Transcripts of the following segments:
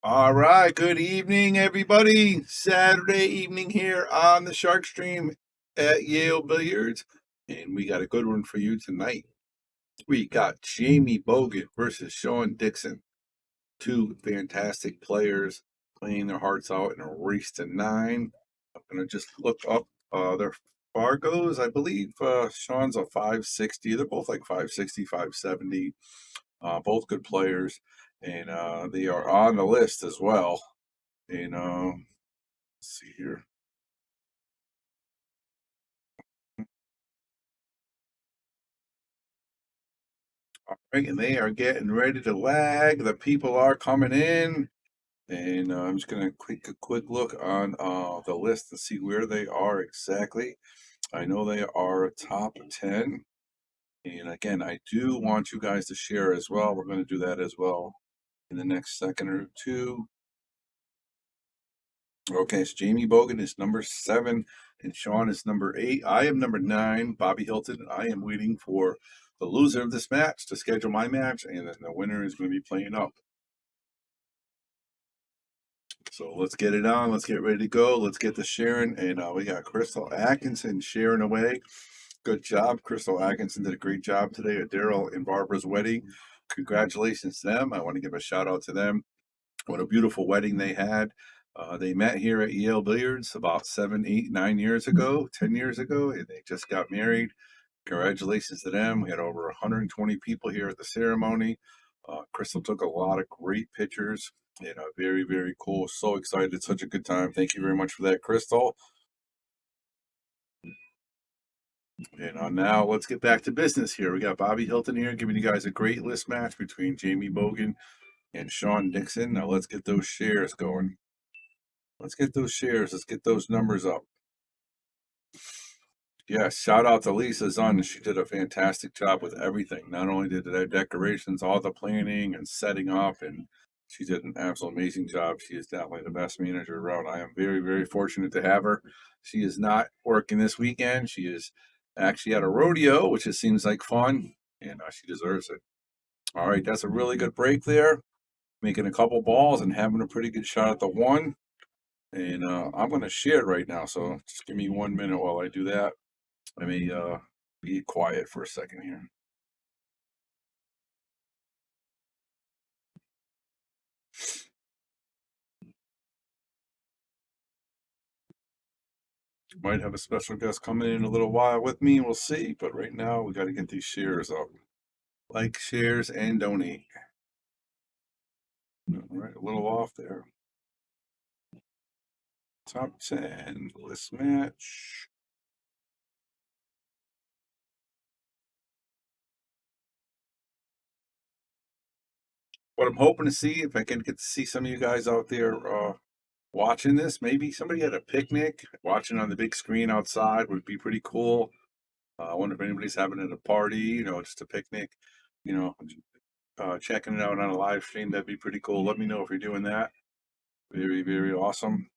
All right, good evening, everybody. Saturday evening here on the Shark Stream at Yale Billiards, and we got a good one for you tonight. We got Jamie Bogan versus Shawn Dixon, two fantastic players playing their hearts out in a race to 9. I'm gonna just look up their Fargos. I believe Shawn's a 560. They're both like 560, 570. Both good players, and they are on the list as well. And let's see here. All right, and they are getting ready to lag. The people are coming in, and I'm just gonna quick a quick look on the list to see where they are exactly. I know they are top 10, and again, I do want you guys to share as well. We're going to do that as well in the next second or two. Okay, so Jamie Bogan is number 7, and Shawn is number 8. I am number 9, Bobby Hilton. I am waiting for the loser of this match to schedule my match, and then the winner is going to be playing up. So let's get it on. Let's get ready to go. Let's get to sharing. And we got Crystal Atkinson sharing away. Good job. Crystal Atkinson did a great job today at Daryl and Barbara's wedding. Congratulations to them. I want to give a shout out to them. What a beautiful wedding they had. They met here at Yale Billiards about 7, 8, 9 years ago, 10 years ago, and they just got married. Congratulations to them. We had over 120 people here at the ceremony. Crystal took a lot of great pictures. Very, very cool. So excited. It's such a good time. Thank you very much for that, Crystal. And now let's get back to business here. We got Bobby Hilton here giving you guys a great list match between Jamie Bogan and Shawn Dixon. Now let's get those shares going. Let's get those shares. Let's get those numbers up. Yeah, shout out to Lisa Zunn. She did a fantastic job with everything. Not only did the decorations, all the planning and setting up, and she did an absolute amazing job. She is definitely the best manager around. I am very, very fortunate to have her. She is not working this weekend. She is actually at a rodeo, which just seems like fun, and she deserves it. All right, that's a really good break there. Making a couple balls and having a pretty good shot at the one. And I'm going to share it right now. So just give me 1 minute while I do that. Let me be quiet for a second here. Might have a special guest coming in a little while with me. We'll see. But right now, we got to get these shares up. Like, shares, and donate. All right, a little off there. Top 10 list match. What I'm hoping to see, if I can get to see some of you guys out there watching this, maybe somebody had a picnic, watching on the big screen outside would be pretty cool. I wonder if anybody's having it at a party, just a picnic, you know, checking it out on a live stream. That'd be pretty cool. Let me know if you're doing that. Very, very awesome.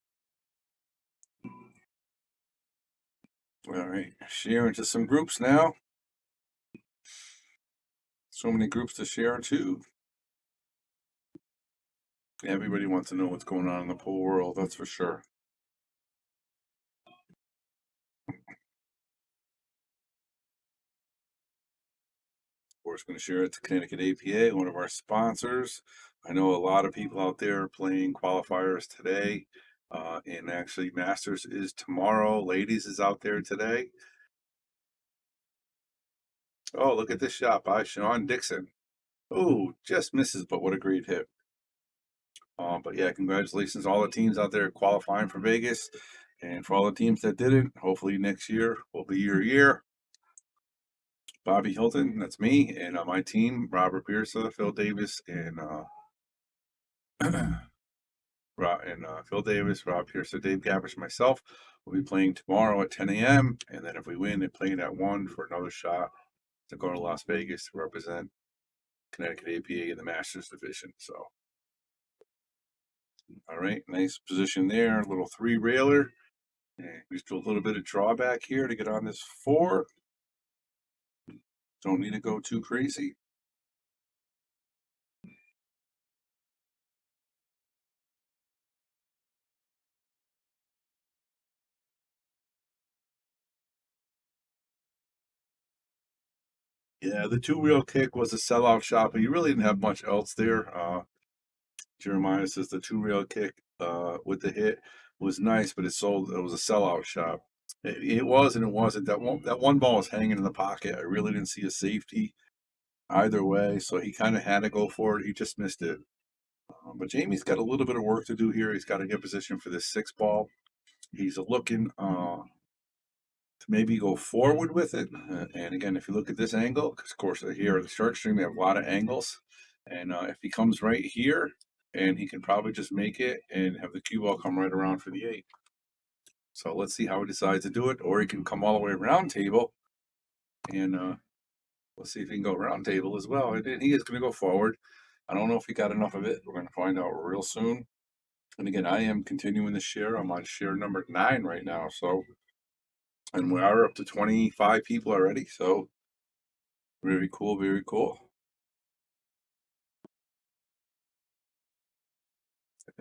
All right, share into some groups now. So many groups to share to. Everybody wants to know what's going on in the pool world, that's for sure. Of course, going to share it to Connecticut APA, one of our sponsors. I know a lot of people out there playing qualifiers today, and actually Masters is tomorrow. Ladies is out there today. Oh, look at this shot by Shawn Dixon. Oh, just misses, but what a great hit. But yeah, congratulations all the teams out there qualifying for Vegas. And for all the teams that didn't, hopefully next year will be your year. Bobby Hilton, that's me, and my team, Robert Pierce, Phil Davis, and Phil Davis, Rob Pierce, Dave Gavish, myself will be playing tomorrow at 10 a.m. And then if we win, they're playing at 1 for another shot to go to Las Vegas to represent Connecticut APA in the Masters division. So, all right, nice position there. A little 3-railer. And we just do a little bit of drawback here to get on this 4. Don't need to go too crazy. Yeah, the two-wheel kick was a sellout shot, but you really didn't have much else there. Jeremiah says the two-reel kick with the hit was nice, but it was a sellout shot. It was and it wasn't. That one ball was hanging in the pocket. I really didn't see a safety either way, so he kind of had to go for it. He just missed it. But Jamie's got a little bit of work to do here. He's got to get position for this six ball. He's looking to maybe go forward with it. And again, if you look at this angle, because of course here at the short stream, we have a lot of angles. And if he comes right here, and he can probably just make it and have the cue ball come right around for the 8. So let's see how he decides to do it. Or he can come all the way around table. And let's see if he can go round table as well. And he is going to go forward. I don't know if he got enough of it. We're going to find out real soon. And again, I am continuing the share. I'm on share number 9 right now. So, and we are up to 25 people already. So, very cool, very cool.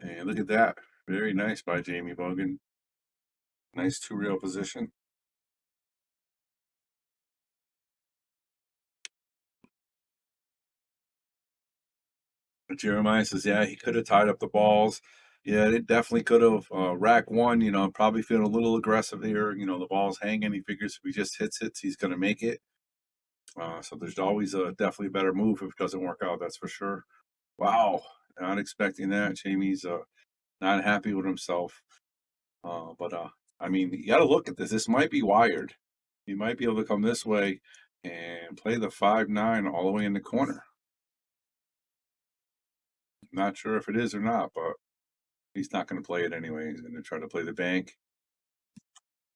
And look at that. Very nice by Jamie Bogan. Nice two-reel position. But Jeremiah says, yeah, he could have tied up the balls. Yeah, it definitely could have. Rack 1, probably feeling a little aggressive here. The ball's hanging. He figures if he just hits, he's going to make it. So there's always definitely a better move if it doesn't work out. That's for sure. Wow, not expecting that. Jamie's not happy with himself. But I mean, you got to look at this. This might be wired. He might be able to come this way and play the 5-9 all the way in the corner. Not sure if it is or not, but he's not going to play it anyway. He's going to try to play the bank.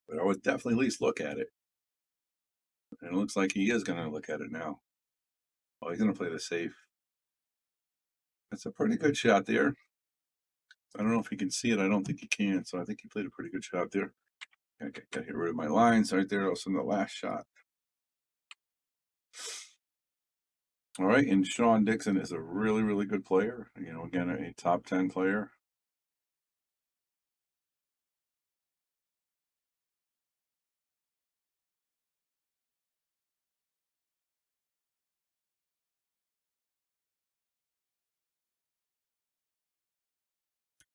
But I would definitely at least look at it. And it looks like he is going to look at it now. Oh, he's going to play the safe. That's a pretty good shot there. I don't know if he can see it. I don't think he can. So I think he played a pretty good shot there. I got to get rid of my lines right there. Also in the last shot. All right. And Shawn Dixon is a really, really good player. Again, a top 10 player.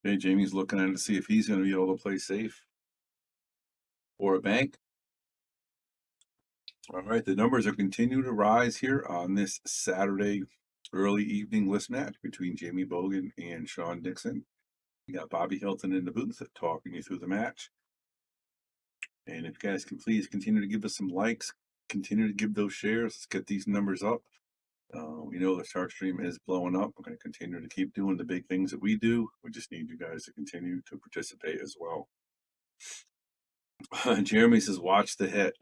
Okay, Jamie's looking at it to see if he's going to be able to play safe or a bank. All right, the numbers are continuing to rise here on this Saturday early evening list match between Jamie Bogan and Shawn Dixon. We got Bobby Hilton in the booth talking you through the match. And if you guys can please continue to give us some likes, continue to give those shares. Let's get these numbers up. We know the shark stream is blowing up. We're going to continue to keep doing the big things that we do. We just need you guys to continue to participate as well. Jeremy says, watch the hit.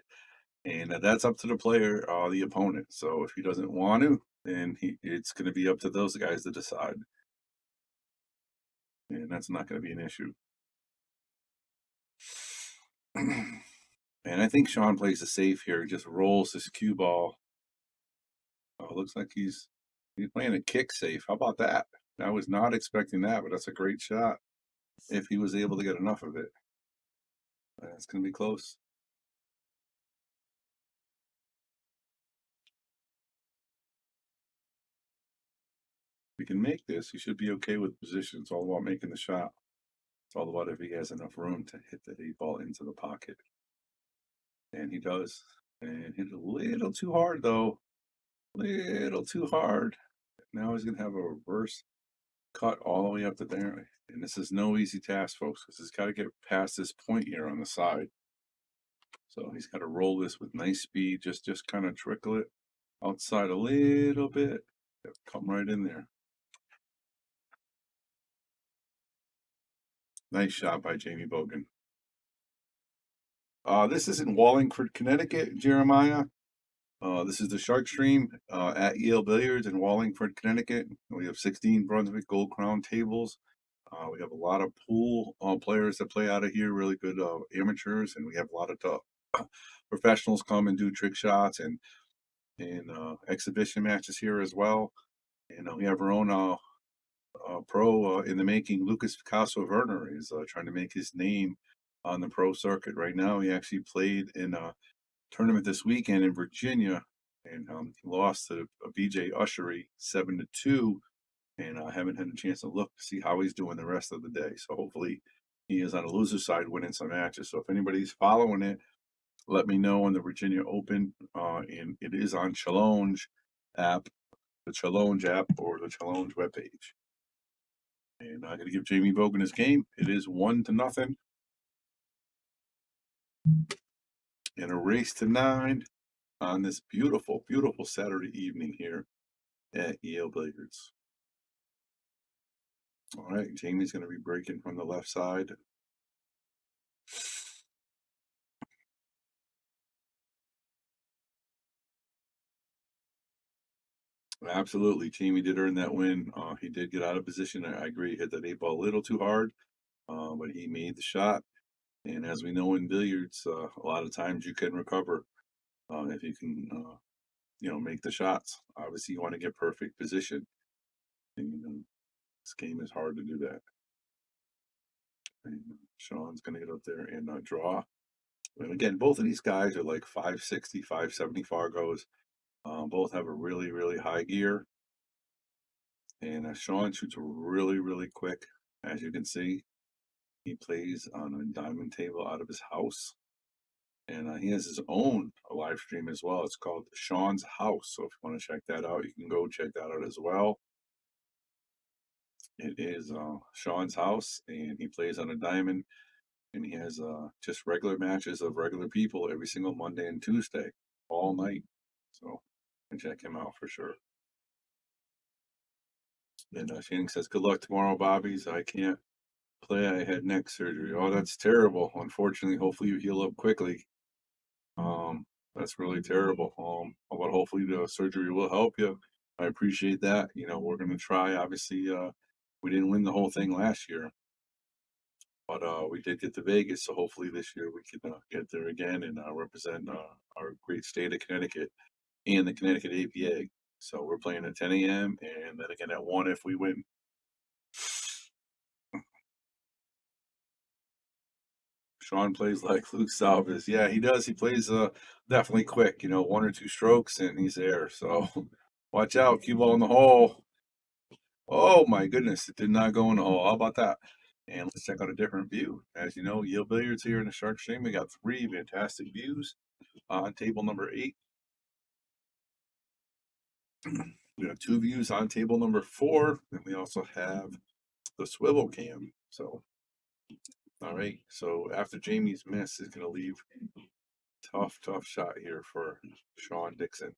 And that's up to the player, the opponent. So if he doesn't want to, then it's going to be up to those guys to decide. And that's not going to be an issue. And I think Shawn plays the safe here. He just rolls this cue ball. Oh, looks like he's playing a kick safe. How about that? I was not expecting that, but that's a great shot if he was able to get enough of it. That's going to be close. If he can make this, he should be okay with position. It's all about making the shot. It's all about if he has enough room to hit the 8-ball into the pocket. And he does. And hit a little too hard, though. Little too hard. Now he's going to have a reverse cut all the way up to there. And this is no easy task, folks, because he's got to get past this point here on the side. So he's got to roll this with nice speed. Just kind of trickle it outside a little bit. Come right in there. Nice shot by Jamie Bogan. This is in Wallingford, Connecticut, Jeremiah. This is the Shark Stream at Yale Billiards in Wallingford, Connecticut. We have 16 Brunswick Gold Crown tables. We have a lot of pool players that play out of here, really good amateurs, and we have a lot of professionals come and do trick shots and exhibition matches here as well. And we have our own pro in the making, Lucas Picasso Werner, is trying to make his name on the pro circuit right now. He actually played in a tournament this weekend in Virginia and he lost to BJ Ushery 7-2, and I haven't had a chance to look to see how he's doing the rest of the day. So hopefully he is on the loser side winning some matches. So if anybody's following it, let me know on the Virginia Open, and it is on Challenge app, the Challenge app, or the Challenge webpage. And I'm going to give Jamie Bogan his game. It is 1-0 in a race to 9 on this beautiful, beautiful Saturday evening here at Yale Billiards. All right, Jamie's going to be breaking from the left side. Absolutely, Jamie did earn that win. He did get out of position. I agree, he hit that 8 ball a little too hard, but he made the shot. And as we know in billiards, a lot of times you can recover if you can, make the shots. Obviously, you want to get perfect position. And, this game is hard to do that. And Shawn's going to get up there and draw. And again, both of these guys are like 560, 570 Fargos. Both have a really, really high gear. And Shawn shoots really, really quick. As you can see, he plays on a diamond table out of his house. And he has his own live stream as well. It's called Shawn's House. So if you want to check that out, you can go check that out as well. It is Shawn's house, and he plays on a diamond, and he has just regular matches of regular people every single Monday and Tuesday, all night. So you can check him out for sure. And Shannon says, "Good luck tomorrow, Bobby's. I can't play. I had neck surgery. Oh, that's terrible. Unfortunately, hopefully you heal up quickly. That's really terrible. But hopefully the surgery will help you. I appreciate that. We're gonna try. Obviously, we didn't win the whole thing last year, but we did get to Vegas. So hopefully this year we can get there again and represent our great state of Connecticut and the Connecticut APA. So we're playing at 10 a.m. and then again at 1 if we win. Shawn plays like Luke Salvis. Yeah, he does. He plays definitely quick, 1 or 2 strokes and he's there. So watch out, cue ball in the hole. Oh my goodness, it did not go in the hole. How about that? And let's check out a different view. As you know, Yale Billiards here in the Shark Stream. We got 3 fantastic views on table number 8. We have 2 views on table number 4, and we also have the swivel cam. So, all right. So after Jamie's miss is going to leave tough shot here for Shawn Dixon.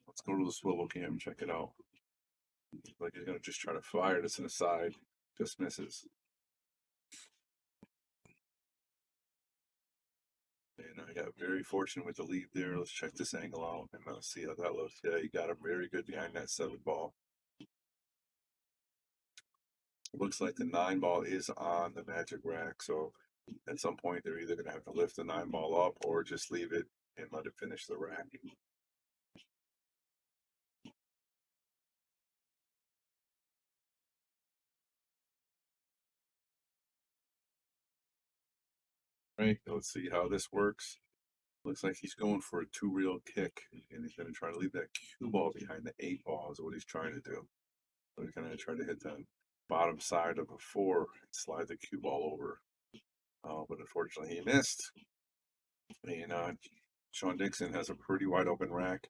Let's go to the swivel cam, check it out. Like he's going to just try to fire this in the side, just misses. And I got very fortunate with the lead there. Let's check this angle out and see how that looks. Yeah, you got him very good behind that 7 ball. Looks like the 9 ball is on the magic rack. So at some point, they're either going to have to lift the 9 ball up or just leave it and let it finish the rack. Right, let's see how this works. Looks like he's going for a 2-reel kick, and he's going to try to leave that cue ball behind the 8 ball is what he's trying to do. So he's going to try to hit the bottom side of a 4 and slide the cue ball over. But unfortunately, he missed. And Shawn Dixon has a pretty wide open rack.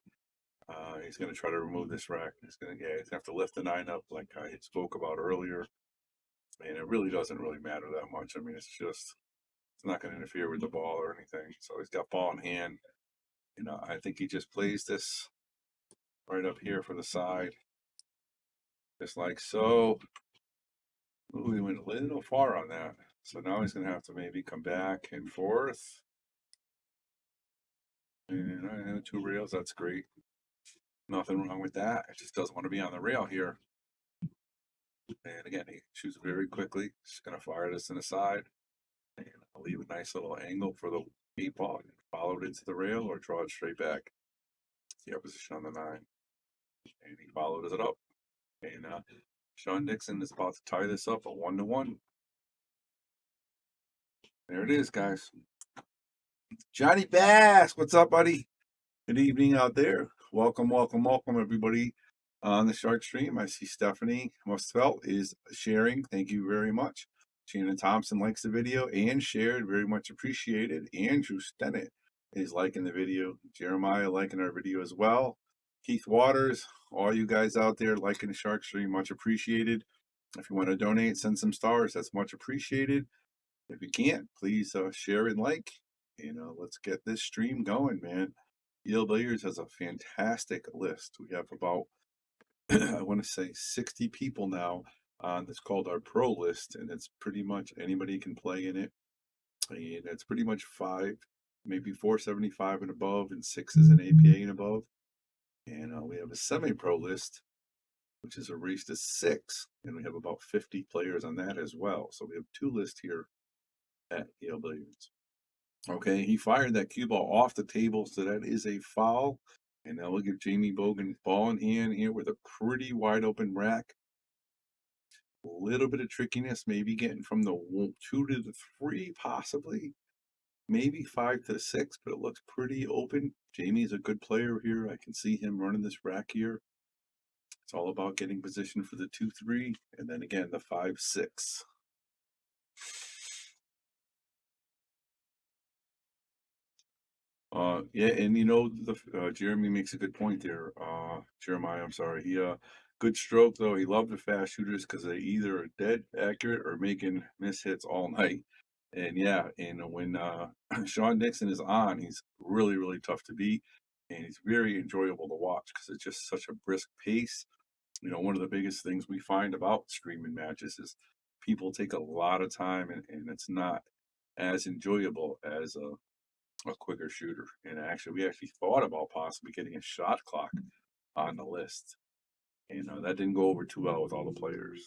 He's going to try to remove this rack. He's going to have to lift the 9 up like I spoke about earlier. And it really doesn't really matter that much. I mean, it's not going to interfere with the ball or anything. So he's got ball in hand. I think he just plays this right up here for the side, just like so. Ooh, he went a little far on that. So now he's going to have to maybe come back and forth. And I have 2 rails. That's great. Nothing wrong with that. It just doesn't want to be on the rail here. And again, he shoots very quickly. Just going to fire this in the side. And I'll leave a nice little angle for the 8 ball. Follow it into the rail or draw it straight back. The opposition on the 9. And he followed it up. And Shawn Dixon is about to tie this up a 1-1. There it is, guys. Johnny Bass, what's up, buddy? Good evening out there. Welcome, welcome, welcome, everybody on the Shark Stream. I see Stephanie Mustfelt is sharing. Thank you very much. Shannon Thompson likes the video and shared. Very much appreciated. Andrew Stennett is liking the video. Jeremiah liking our video as well. Keith Waters, all you guys out there liking the Shark Stream, much appreciated. If you want to donate, send some stars. That's much appreciated. If you can't, please share and like. Let's get this stream going, man. Yale Billiards has a fantastic list. We have about, I want to say, 60 people now on this called our pro list, and it's pretty much anybody can play in it. And it's pretty much five, maybe 475 and above, and six is an APA and above. And we have a semi-pro list, which is a race to six, and we have about 50 players on that as well. So we have two lists here at Yale Billiards. Okay, he fired that cue ball off the table, so that is a foul. And now we'll give Jamie Bogan ball in hand here with a pretty wide open rack. A little bit of trickiness, maybe getting from the 2 to the 3, possibly. Maybe 5 to the 6, but it looks pretty open. Jamie's a good player here. I can see him running this rack here. It's all about getting position for the 2-3, and then again, the 5-6. Yeah, and Jeremy makes a good point there. Jeremiah, I'm sorry. He good stroke though. He loved the fast shooters because they either are dead accurate or making miss hits all night. And yeah, and when Shawn Nixon is on, he's really, really tough to beat, and he's very enjoyable to watch because it's just such a brisk pace. One of the biggest things we find about streaming matches is people take a lot of time, and it's not as enjoyable as a quicker shooter. And we actually thought about possibly getting a shot clock on the list. And that didn't go over too well with all the players.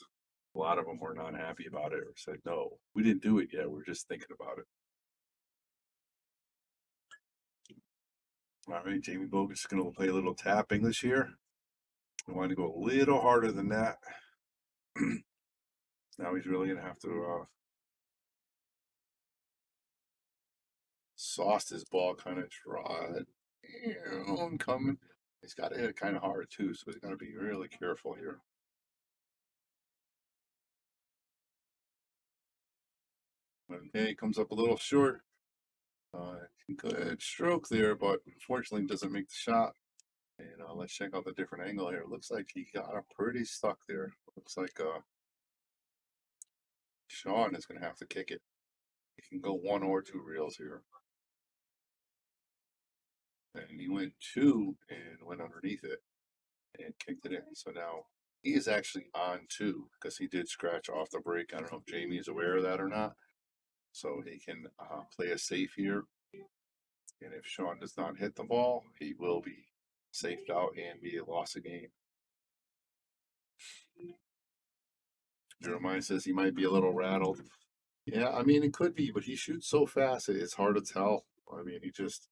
A lot of them were not happy about it or said, no, we didn't do it yet. We're just thinking about it. All right, Jamie Bogus is going to play a little tap English here. I want to go a little harder than that. Now he's really going to have to sauce his ball, kind of draw it. Coming. He's got to hit it kind of hard too, so he's got to be really careful here. Okay, comes up a little short. Good stroke there, but unfortunately doesn't make the shot. And let's check out the different angle here. Looks like he got pretty stuck there. Looks like Shawn is going to have to kick it. He can go 1 or 2 reels here. And he went 2 and went underneath it and kicked it in. So now he is actually on 2 because he did scratch off the break. I don't know if Jamie is aware of that or not. So he can play it safe here. And if Shawn does not hit the ball, he will be safed out and be a loss of game. Jeremiah says he might be a little rattled. Yeah, I mean, it could be, but he shoots so fast, it's hard to tell. I mean, he just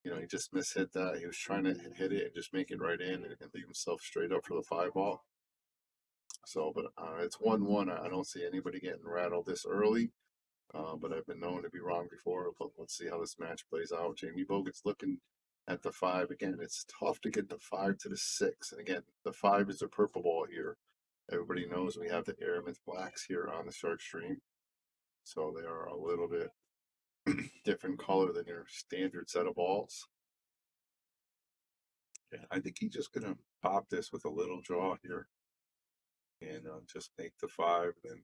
mishit that. He was trying to hit it and just make it right in and leave himself straight up for the 5 ball. So, but it's 1-1. I don't see anybody getting rattled this early. But I've been known to be wrong before. But let's see how this match plays out. Jamie Bogan's looking at the 5 again. It's tough to get the 5 to the 6. And again, the 5 is a purple ball here. Everybody knows we have the Airmouth Blacks here on the Shark Stream. So they are a little bit different color than your standard set of balls. Yeah, I think he's just going to pop this with a little draw here. And just make the 5 and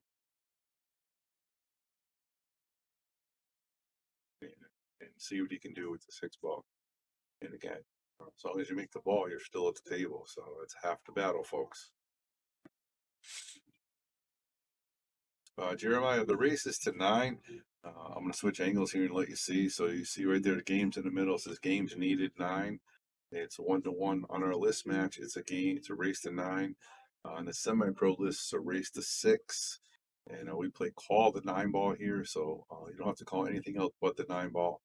see what he can do with the 6 ball. And again, as long as you make the ball, you're still at the table. So it's half the battle, folks. Jeremiah, the race is to 9. I'm going to switch angles here and let you see. So you see right there, the game's in the middle. It says games needed 9. It's 1-1 on our list match. It's a game. It's a race to 9. On the semi-pro list, it's a race to 6. And we play call the 9 ball here. So you don't have to call anything else but the 9 ball.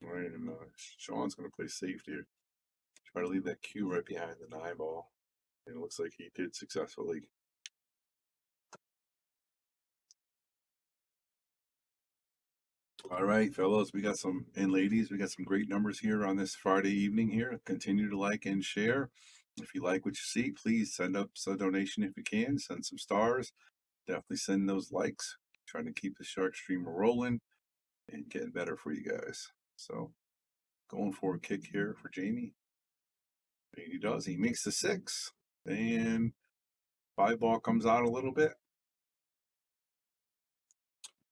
All right, and Shawn's going to play safety. Try to leave that cue right behind the 9 ball. And it looks like he did successfully. All right, fellows, we got some, and ladies, we got some great numbers here on this Friday evening here. Continue to like and share. If you like what you see, please send up a donation if you can. Send some stars. Definitely send those likes. Trying to keep the shark stream rolling and getting better for you guys. So going for a kick here for Jamie. And he does. He makes the 6. And 5 ball comes out a little bit.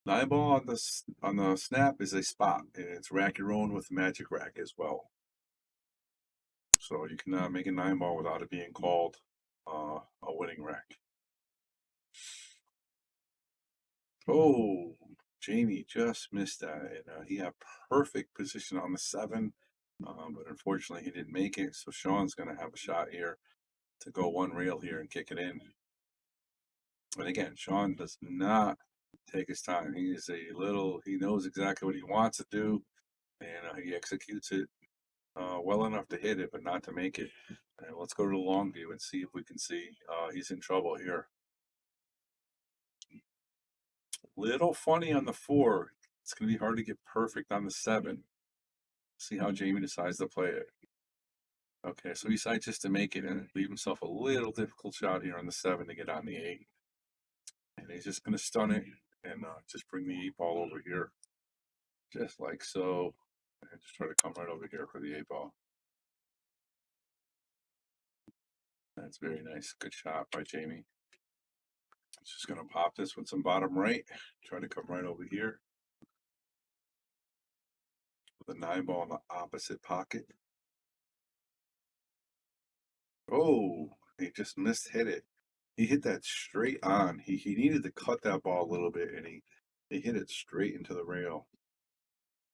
9 ball on the snap is a spot, and it's rack your own with the magic rack as well. So you can make a 9 ball without it being called a winning rack. Oh, Jamie just missed that, and he had perfect position on the 7, but unfortunately he didn't make it. So Shawn's going to have a shot here to go one rail here and kick it in. And again, Shawn does not take his time. He knows exactly what he wants to do, and he executes it well enough to hit it, but not to make it. And let's go to the long view and see if we can see he's in trouble here. Little funny on the 4. It's going to be hard to get perfect on the 7. See how Jamie decides to play it. Okay, so he decides just to make it and leave himself a little difficult shot here on the 7 to get on the 8. And he's just going to stun it and just bring the 8 ball over here. Just like so. And just try to come right over here for the 8 ball. That's very nice. Good shot by Jamie. Just going to pop this with some bottom right. Try to come right over here. With a 9 ball in the opposite pocket. Oh, he just missed hit it. He hit that straight on. He needed to cut that ball a little bit, and he hit it straight into the rail.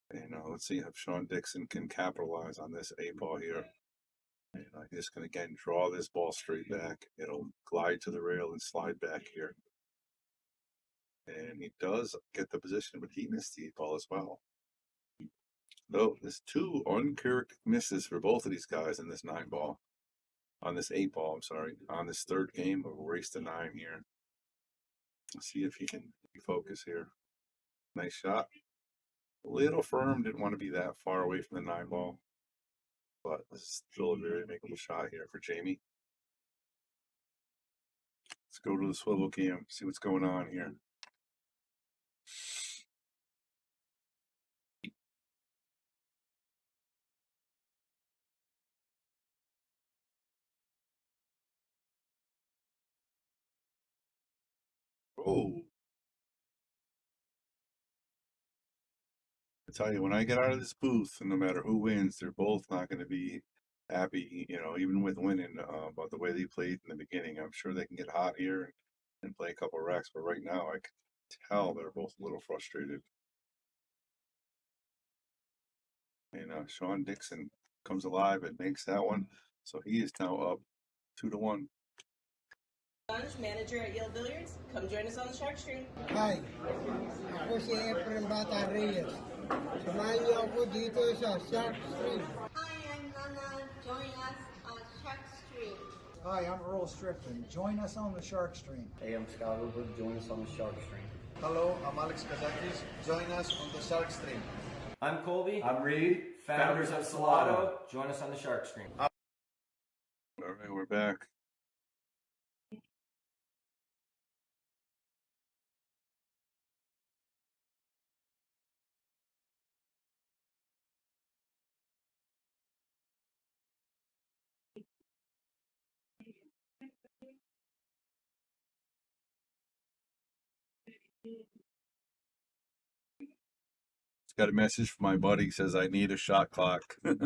And let's see if Shawn Dixon can capitalize on this 8 ball here. And he's just going to again draw this ball straight back. It'll glide to the rail and slide back here. And he does get the position, but he missed the 8 ball as well. Though there's 2 uncharacteristic misses for both of these guys in this 9 ball. On this 8 ball, I'm sorry. On this 3rd game of Race to 9 here. Let's see if he can focus here. Nice shot. A little firm, didn't want to be that far away from the 9 ball. But this is still a very makeable shot here for Jamie. Let's go to the swivel cam, see what's going on here. Oh, I tell you, when I get out of this booth, and no matter who wins, they're both not going to be happy, even with winning about the way they played in the beginning. I'm sure they can get hot here and play a couple racks, but right now I can tell they're both a little frustrated. And Shawn Dixon comes alive and makes that one, so he is now up 2-1. Manager at Yale Billiards, come join us on the Shark Stream. Hi, ako si Efren Bata Reyes. Samahan niyo ako dito sa Shark Stream. Hi, I'm Nana. Join us on Shark Stream. Hi, I'm Earl Strickland. Join us on the Shark Stream. Hey, I'm Scott Hooper. Join us on the Shark Stream. Hello, I'm Alex Kazakis. Join us on the Shark Stream. I'm Colby. I'm Reed. Founders of Salado. Join us on the Shark Stream. All right, we're back. Got a message from my buddy. He says I need a shot clock. We're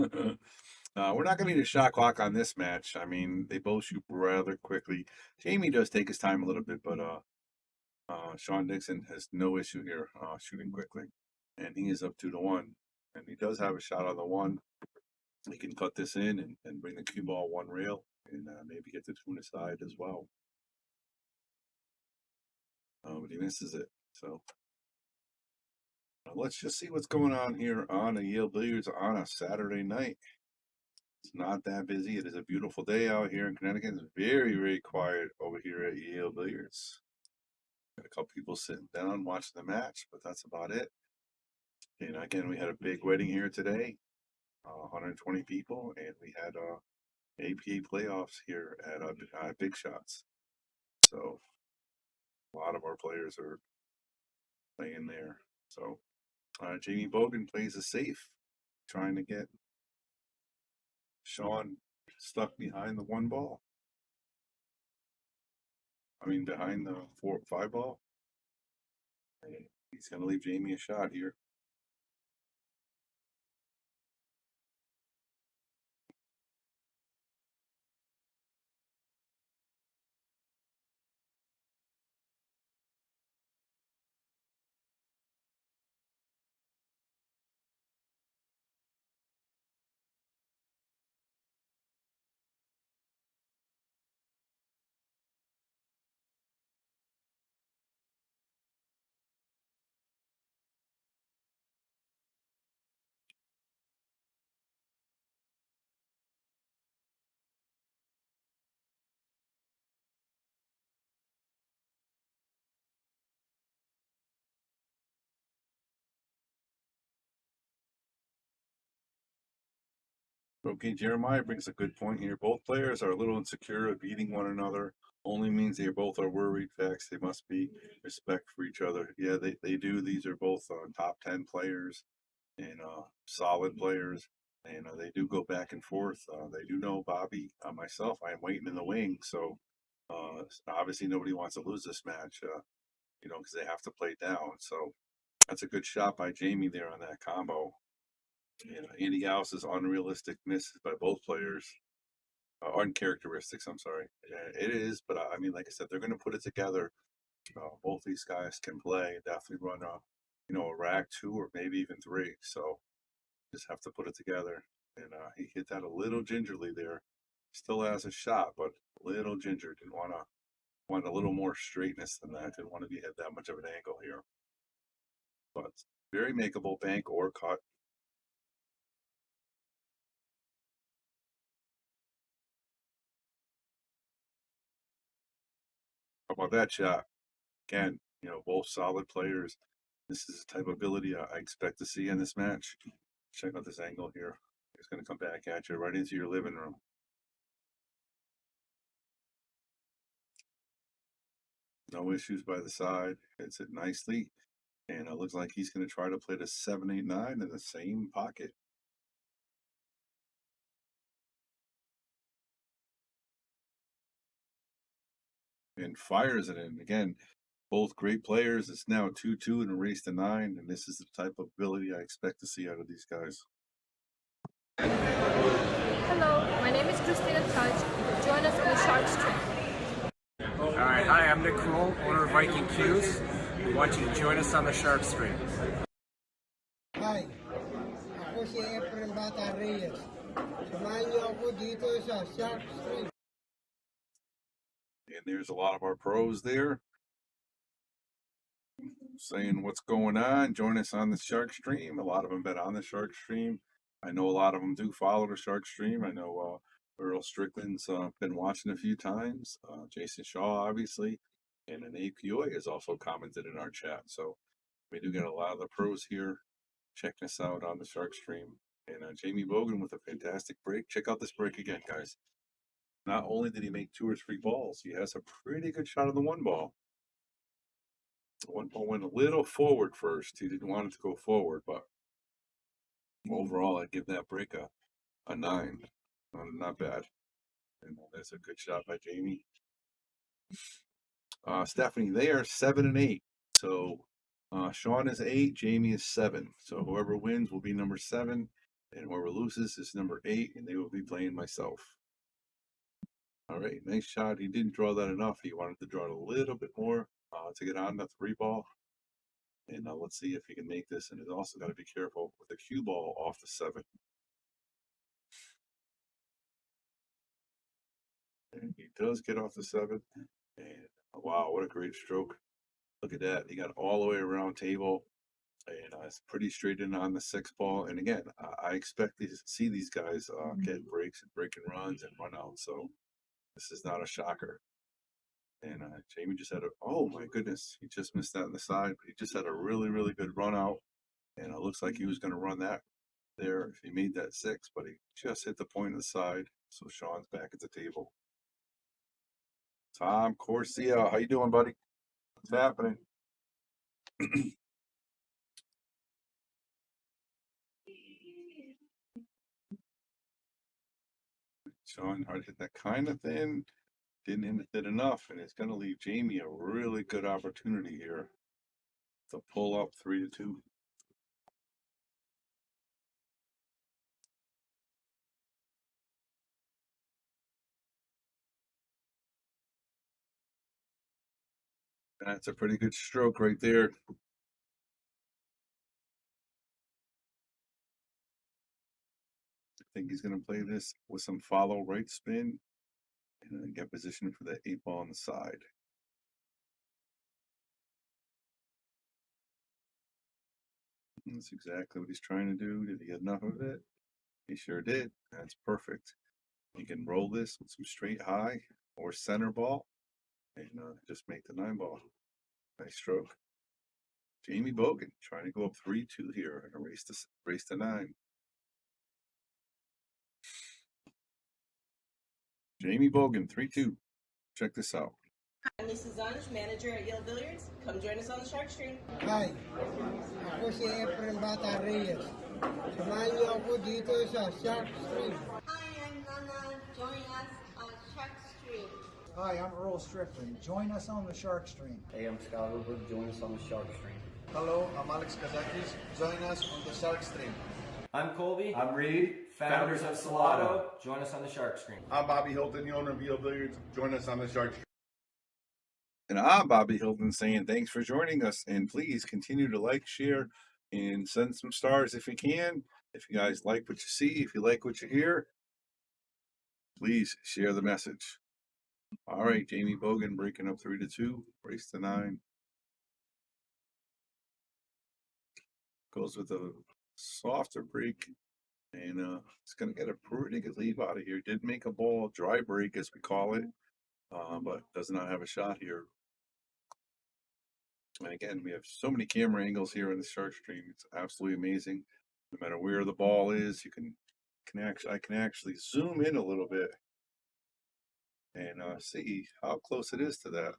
not going to need a shot clock on this match. I mean, they both shoot rather quickly. Jamie does take his time a little bit, but Shawn Dixon has no issue here shooting quickly, and he is up 2-1. And he does have a shot on the 1. He can cut this in and bring the cue ball 1 rail and maybe get the tuna side as well. But he misses it. So let's just see what's going on here on a Yale Billiards on a Saturday night. It's not that busy. It is a beautiful day out here in Connecticut. It's very, very quiet over here at Yale Billiards. Got a couple people sitting down watching the match, but that's about it. And again, we had a big wedding here today, 120 people, and we had APA playoffs here at Big Shots. So a lot of our players are playing there. So Jamie Bogan plays it safe, trying to get Shawn stuck behind the one ball. I mean, behind the 4-5 ball. He's going to leave Jamie a shot here. Okay, Jeremiah brings a good point here. Both players are a little insecure of beating one another. Only means they both are worried. Facts. They must be respect for each other. Yeah, they do. These are both top 10 players and solid players. And they do go back and forth. They do know Bobby. Myself, I am waiting in the wing. So obviously nobody wants to lose this match, because they have to play down. So that's a good shot by Jamie there on that combo. Andy Gauss's unrealistic misses by both players, uncharacteristics. I'm sorry. It is, but I mean, like I said, they're going to put it together. Both these guys can play. Definitely run a rack 2 or maybe even 3. So just have to put it together. And he hit that a little gingerly there. Still has a shot, but a little ginger. Didn't want a little more straightness than that. Didn't want to be at that much of an angle here. But very makeable, bank or cut. How about that shot? Again, both solid players. This is the type of ability I expect to see in this match. Check out this angle here. It's going to come back at you right into your living room. No issues by the side. Hits it nicely. And it looks like he's going to try to play the 7-8-9 in the same pocket. And fires it in. Again, both great players. It's now 2-2 in a race to 9. And this is the type of ability I expect to see out of these guys. Hello, my name is Christina Touch. Join us on the Shark Stream. Alright, hi, I'm Nick Kroll, owner of Viking Q's. We want you to join us on the Shark Stream. Hi, ako si Efren Bata Reyes. Samahan niyo ako dito sa Shark Stream. And there's a lot of our pros there saying what's going on. Join us on the Shark Stream. A lot of them been on the Shark Stream. I know a lot of them do follow the Shark Stream. I know Earl Strickland's been watching a few times. Jason Shaw, obviously. And an APOA has also commented in our chat. So we do get a lot of the pros here checking us out on the Shark Stream. And Jamie Bogan with a fantastic break. Check out this break again, guys. Not only did he make 2 or 3 balls, he has a pretty good shot on the one ball. The one ball went a little forward first. He didn't want it to go forward, but overall, I'd give that break a 9. Not bad. And that's a good shot by Jamie. Stephanie, they are 7 and 8. So Shawn is 8, Jamie is 7. So whoever wins will be number 7, and whoever loses is number 8, and they will be playing myself. All right, nice shot. He didn't draw that enough. He wanted to draw it a little bit more to get on the 3 ball. And let's see if he can make this. And he's also got to be careful with the cue ball off the 7. And he does get off the 7. And wow, what a great stroke. Look at that. He got all the way around table. And it's pretty straight in on the 6 ball. And again, I expect to see these guys get breaks and breaking runs and run out. So this is not a shocker. And Jamie just had oh my goodness, he just missed that on the side. But he just had a really, really good run out. And it looks like he was going to run that there if he made that 6, but he just hit the point of the side. So Shawn's back at the table. Tom Corsia, how you doing, buddy? What's happening? Shawn hard hit that kind of thin, didn't hit it enough, and it's going to leave Jamie a really good opportunity here to pull up 3-2. That's a pretty good stroke right there. I think he's going to play this with some follow right spin and then get positioned for the 8-ball on the side. And that's exactly what he's trying to do. Did he get enough of it? He sure did. That's perfect. You can roll this with some straight high or center ball and just make the 9-ball. Nice stroke. Jamie Bogan trying to go up 3-2 here and race to 9. Jamie Bogan, 3-2. Check this out. I'm Mrs. Zanish, manager at Yale Billiards. Come join us on the Shark Stream. Hi, ako si Efren Bata Reyes. Samahan niyo ako dito sa Shark Stream. Hi, I'm Nana. Join us on Shark Stream. Hi, I'm Earl Strickland. Join us on the Shark Stream. Hey, I'm Scott Ruber. Join us on the Shark Stream. Hello, I'm Alex Kazakis. Join us on the Shark Stream. I'm Colby. I'm Reed. Founders of Salado. Join us on the Shark Stream. I'm Bobby Hilton, the owner of Yale Billiards. Join us on the Shark Stream. And I'm Bobby Hilton saying thanks for joining us. And please continue to like, share, and send some stars if you can. If you guys like what you see, if you like what you hear, please share the message. All right, Jamie Bogan breaking up 3-2, race to 9. Goes with a softer break, and it's going to get a pretty good leave out of here. Did make a ball, dry break as we call it, but does not have a shot here. And again, we have so many camera angles here in the Shark Stream. It's absolutely amazing. No matter where the ball is, I can actually zoom in a little bit and see how close it is to that.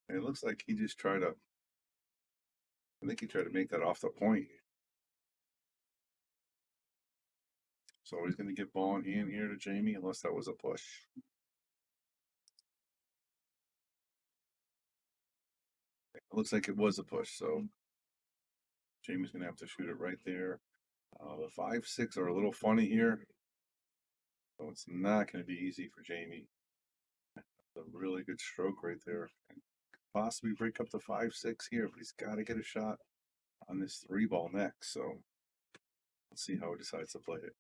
And it looks like he just tried to, I think he tried to make that off the point. So he's going to get ball in hand here to Jamie, unless that was a push. It looks like it was a push, so Jamie's going to have to shoot it right there. The 5-6 are a little funny here, so it's not going to be easy for Jamie. A really good stroke right there. And possibly break up the 5-6 here, but he's got to get a shot on this 3-ball next. So let's see how he decides to play it.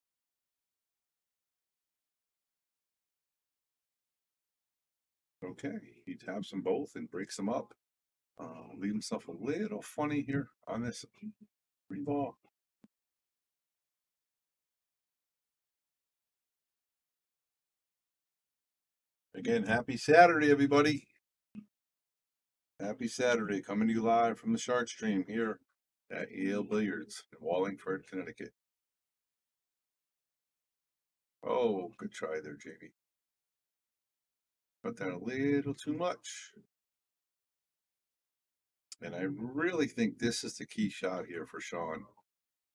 Okay, he taps them both and breaks them up. Leave himself a little funny here on this 3-ball. Again, happy Saturday, everybody. Happy Saturday, coming to you live from the Shark Stream here at Yale Billiards in Wallingford, Connecticut. Oh, good try there, Jamie. Cut that a little too much. And I really think this is the key shot here for Shawn.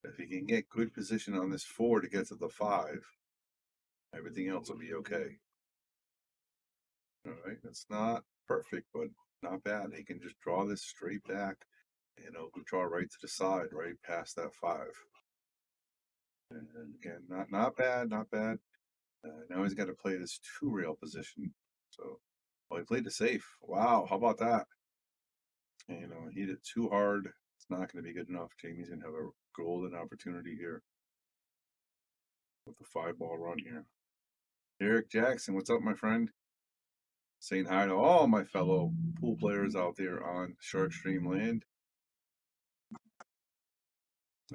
If he can get good position on this 4 to get to the 5, everything else will be okay. All right, that's not perfect, but not bad. He can just draw this straight back, and it'll draw right to the side, right past that 5. And again, not bad, not bad. Now he's got to play this 2-rail position. So, well, he played it safe. Wow, how about that? And he hit it too hard. It's not going to be good enough. Jamie's going to have a golden opportunity here with the 5-ball run here. Eric Jackson, what's up, my friend? Saying hi to all my fellow pool players out there on Shark Stream land.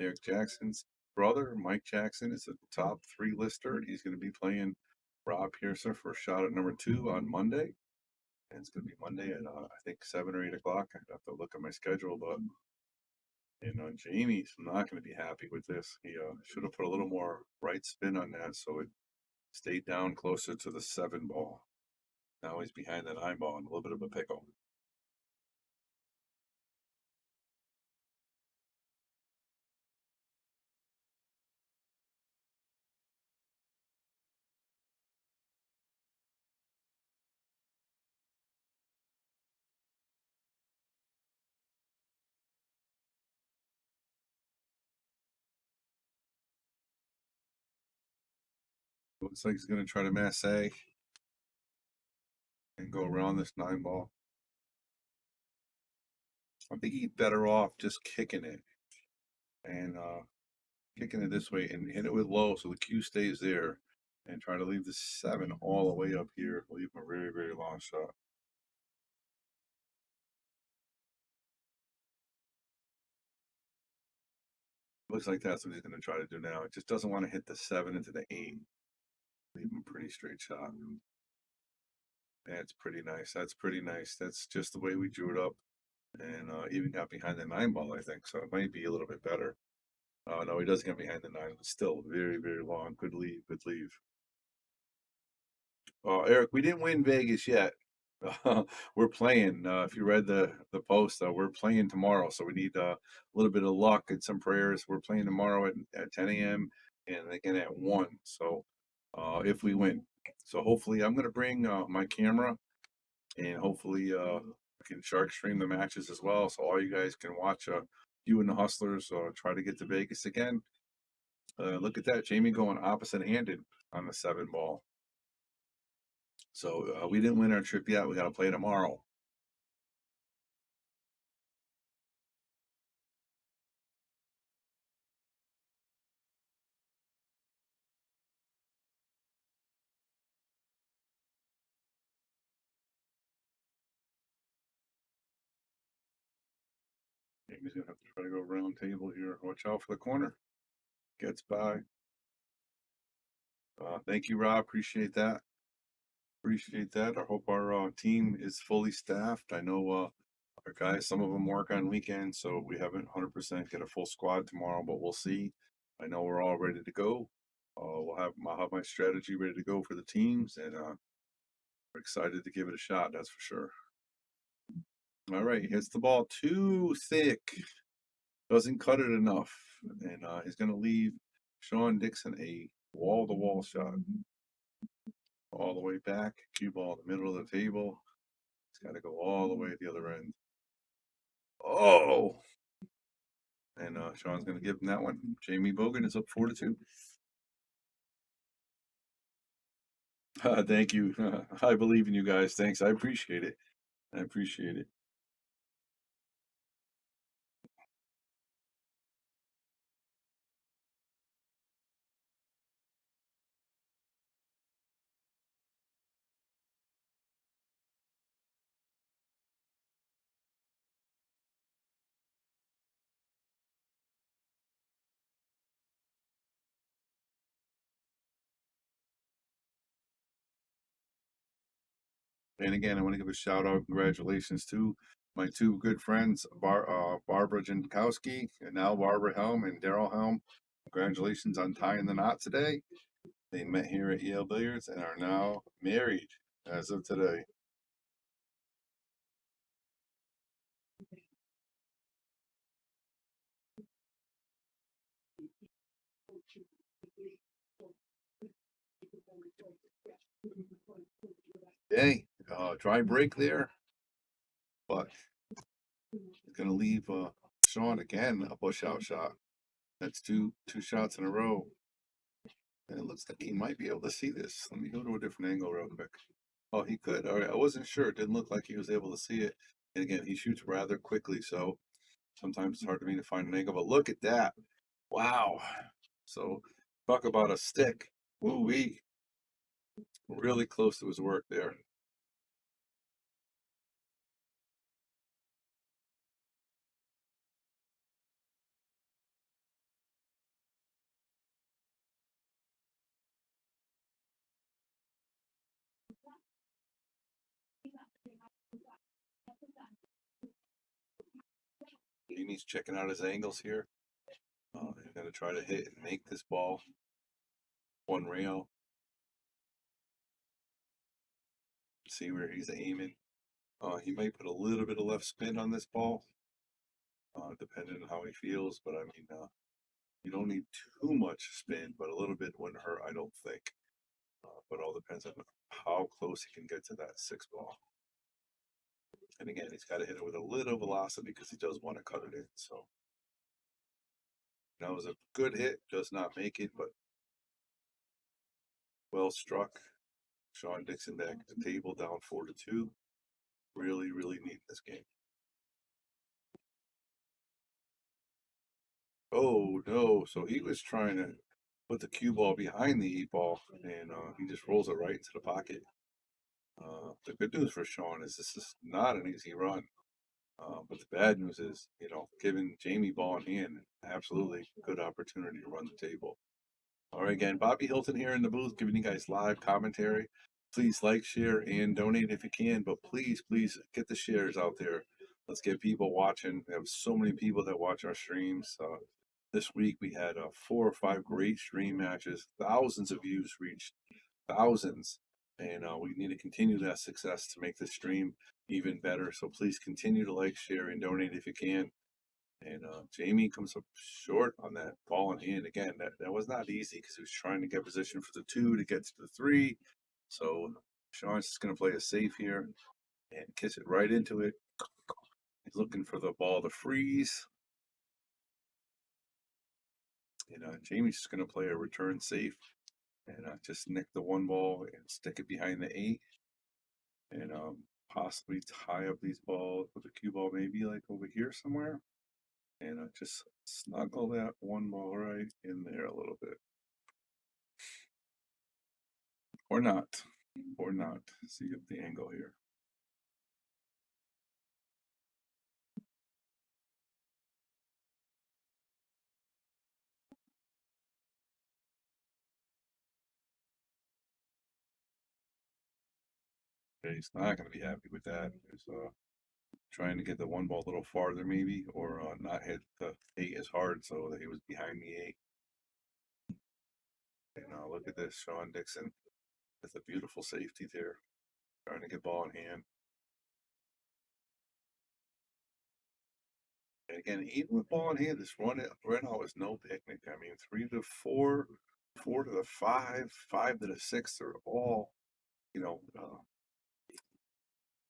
Eric Jackson's brother, Mike Jackson, is a top 3 lister. He's going to be playing Rob Piercer for shot at number 2 on Monday. And it's going to be Monday at, I think, 7 or 8 o'clock. I'd have to look at my schedule, but And Jamie's not going to be happy with this. He should have put a little more right spin on that so it stayed down closer to the 7 ball. Now he's behind the 9 ball in a little bit of a pickle. Looks like he's going to try to masse and go around this 9 ball. I think he's better off just kicking it and kicking it this way and hit it with low so the cue stays there and try to leave the 7 all the way up here. Leave him a very, very long shot. Looks like that's what he's going to try to do now. It just doesn't want to hit the 7 into the 8. Leave him a pretty straight shot. That's pretty nice. That's pretty nice. That's just the way we drew it up. And even got behind the 9 ball, I think. So it might be a little bit better. No, he doesn't get behind the 9, but still very, very long. Good leave. Good leave. Eric, we didn't win Vegas yet. We're playing. If you read the post, we're playing tomorrow. So we need a little bit of luck and some prayers. We're playing tomorrow at 10 a.m. and again at 1. So if we win. So hopefully I'm going to bring my camera and hopefully I can shark stream the matches as well. So all you guys can watch you and the Hustlers try to get to Vegas again. Look at that. Jamie going opposite handed on the 7 ball. So we didn't win our trip yet. We got to play tomorrow. Jamie's going to have to try to go round table here. Watch out for the corner. Gets by. Thank you, Rob. Appreciate that. Appreciate that. I hope our team is fully staffed. I know our guys, some of them work on weekends, so we haven't 100% get a full squad tomorrow, but we'll see. I know we're all ready to go. I'll have my strategy ready to go for the teams, and we're excited to give it a shot. That's for sure. All right, he hits the ball too thick. Doesn't cut it enough, and he's going to leave Shawn Dixon a wall-to-wall shot. All the way back, cue ball in the middle of the table. It's got to go all the way at the other end. Oh! And Shawn's going to give him that one. Jamie Bogan is up 4-2. Thank you. I believe in you guys. Thanks. I appreciate it. I appreciate it. And again, I want to give a shout out, congratulations to my 2 good friends, Barbara Jankowski and now Barbara Helm and Daryl Helm. Congratulations on tying the knot today. They met here at Yale Billiards and are now married as of today. Hey, dry break there, but going to leave Shawn again a push out shot. That's two shots in a row. And it looks like he might be able to see this. Let me go to a different angle real quick. Oh, he could. All right, I wasn't sure. It didn't look like he was able to see it. And again, he shoots rather quickly, so sometimes it's hard for me to find an angle. But look at that. Wow. So talk about a stick. Woo-wee. Really close to his work there. Jamie's checking out his angles here. He's gonna try to hit and make this ball one rail. See where he's aiming. He might put a little bit of left spin on this ball, depending on how he feels. But I mean, you don't need too much spin, but a little bit wouldn't hurt, I don't think. But all depends on how close he can get to that 6 ball. And again, he's got to hit it with a little velocity because he does want to cut it in. So that was a good hit. Does not make it, but well struck. Shawn Dixon back at the table, down 4-2. Really, really neat this game. Oh no! So he was trying to put the cue ball behind the 8 ball, and he just rolls it right into the pocket. The good news for Shawn is this is not an easy run. But the bad news is, you know, giving Jamie ball in hand, absolutely good opportunity to run the table. All right, again, Bobby Hilton here in the booth, giving you guys live commentary. Please like, share, and donate if you can. But please, please get the shares out there. Let's get people watching. We have so many people that watch our streams. This week we had 4 or 5 great stream matches. Thousands of views reached. Thousands. And we need to continue that success to make the stream even better. So please continue to like, share, and donate if you can. And Jamie comes up short on that ball in hand. Again, that was not easy because he was trying to get position for the 2 to get to the 3. So Shawn's just going to play it safe here and kiss it right into it. He's looking for the ball to freeze. And Jamie's just going to play a return safe and just nick the 1 ball and stick it behind the 8. And possibly tie up these balls with a cue ball, maybe like over here somewhere. And just snuggle that 1 ball right in there a little bit. Or not. Or not. See up the angle here. Okay, he's not going to be happy with that. He's trying to get the 1 ball a little farther maybe, or not hit the 8 as hard so that he was behind the 8. And look at this, Shawn Dixon with a beautiful safety there, trying to get ball in hand. And again, even with ball in hand, this run right now is no picnic. I mean, 3 to 4, 4 to the 5, 5 to the 6, they're all, you know,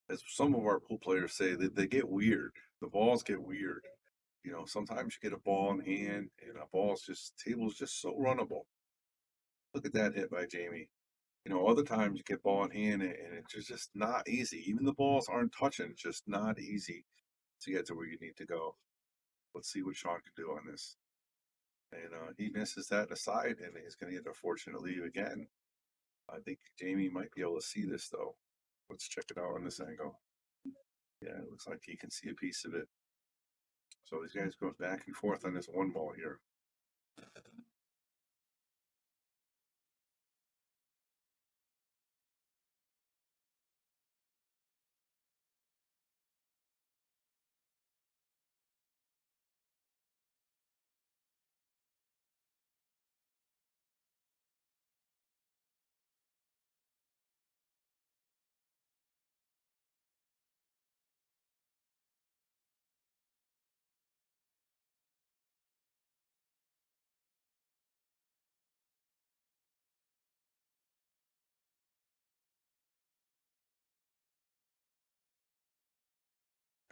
as some of our pool players say, that they get weird. The balls get weird. You know, sometimes you get a ball in hand and a table's just so runnable. Look at that hit by Jamie. You know, other times you get ball in hand and it's just not easy. Even the balls aren't touching. It's just not easy to get to where you need to go. Let's see what Shawn can do on this. And he misses that aside, and he's going to get a fortunate leave again. I think Jamie might be able to see this, though. Let's check it out on this angle. Yeah, it looks like he can see a piece of it. So these guys go back and forth on this 1 ball here.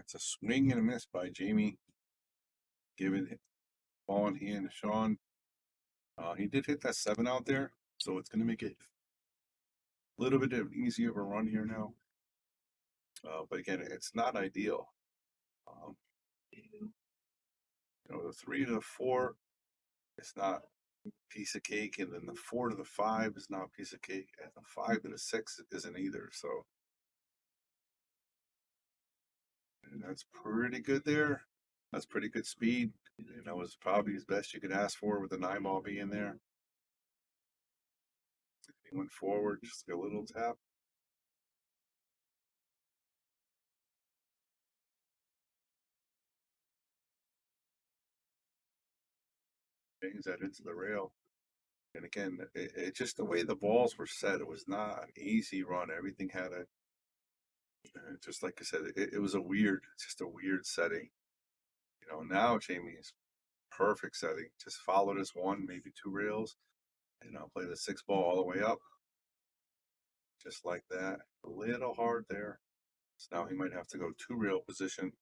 It's a swing and a miss by Jamie. Giving it ball in hand to Shawn. He did hit that 7 out there, so it's going to make it a little bit easier of a run here now. But again, it's not ideal. You know, the 3 to the 4, it's not a piece of cake, and then the 4 to the 5 is not a piece of cake, and the 5 to the 6 isn't either. So, and that's pretty good there. That's pretty good speed. And that was probably as best you could ask for with the 9 ball being there. He went forward, just a little tap. Bangs that into the rail. And again, it just the way the balls were set, it was not an easy run. Everything had a, just like I said, it was a weird, just a weird setting. You know, now Jamie's perfect setting. Just follow this one, maybe two rails, and I'll play the 6 ball all the way up. Just like that. A little hard there. So now he might have to go 2 rail position.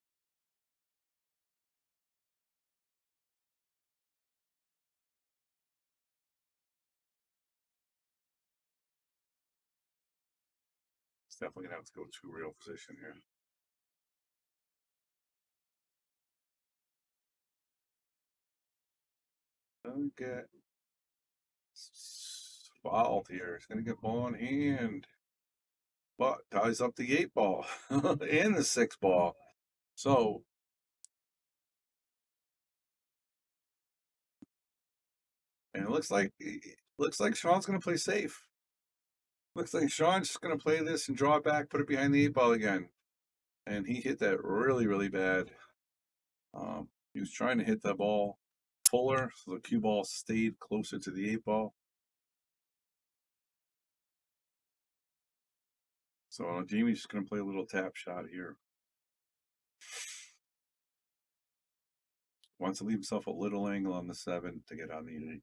He's definitely gonna have to go 2 rail position here. Don't get fouled here. He's gonna get ball in hand. But ties up the 8 ball and the 6 ball. So and it looks like Shawn's gonna play safe. Looks like Shawn's just gonna play this and draw it back, put it behind the 8 ball again. And he hit that really, really bad. He was trying to hit the ball fuller, so the cue ball stayed closer to the 8 ball. So Jamie's just gonna play a little tap shot here. Wants to leave himself a little angle on the 7 to get on the 8.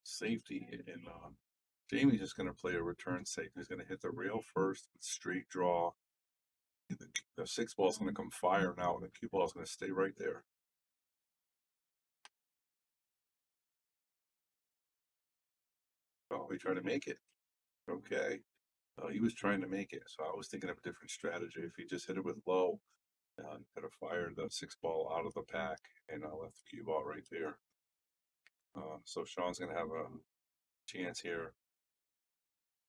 Safety, and Jamie's just going to play a return safe. He's going to hit the rail first, straight draw. The 6 ball is going to come fire now, and the cue ball is going to stay right there. Oh, he tried to make it. Okay. He was trying to make it, so I was thinking of a different strategy. If he just hit it with low, could have fired the 6 ball out of the pack and left the cue ball right there. So Shawn's going to have a chance here.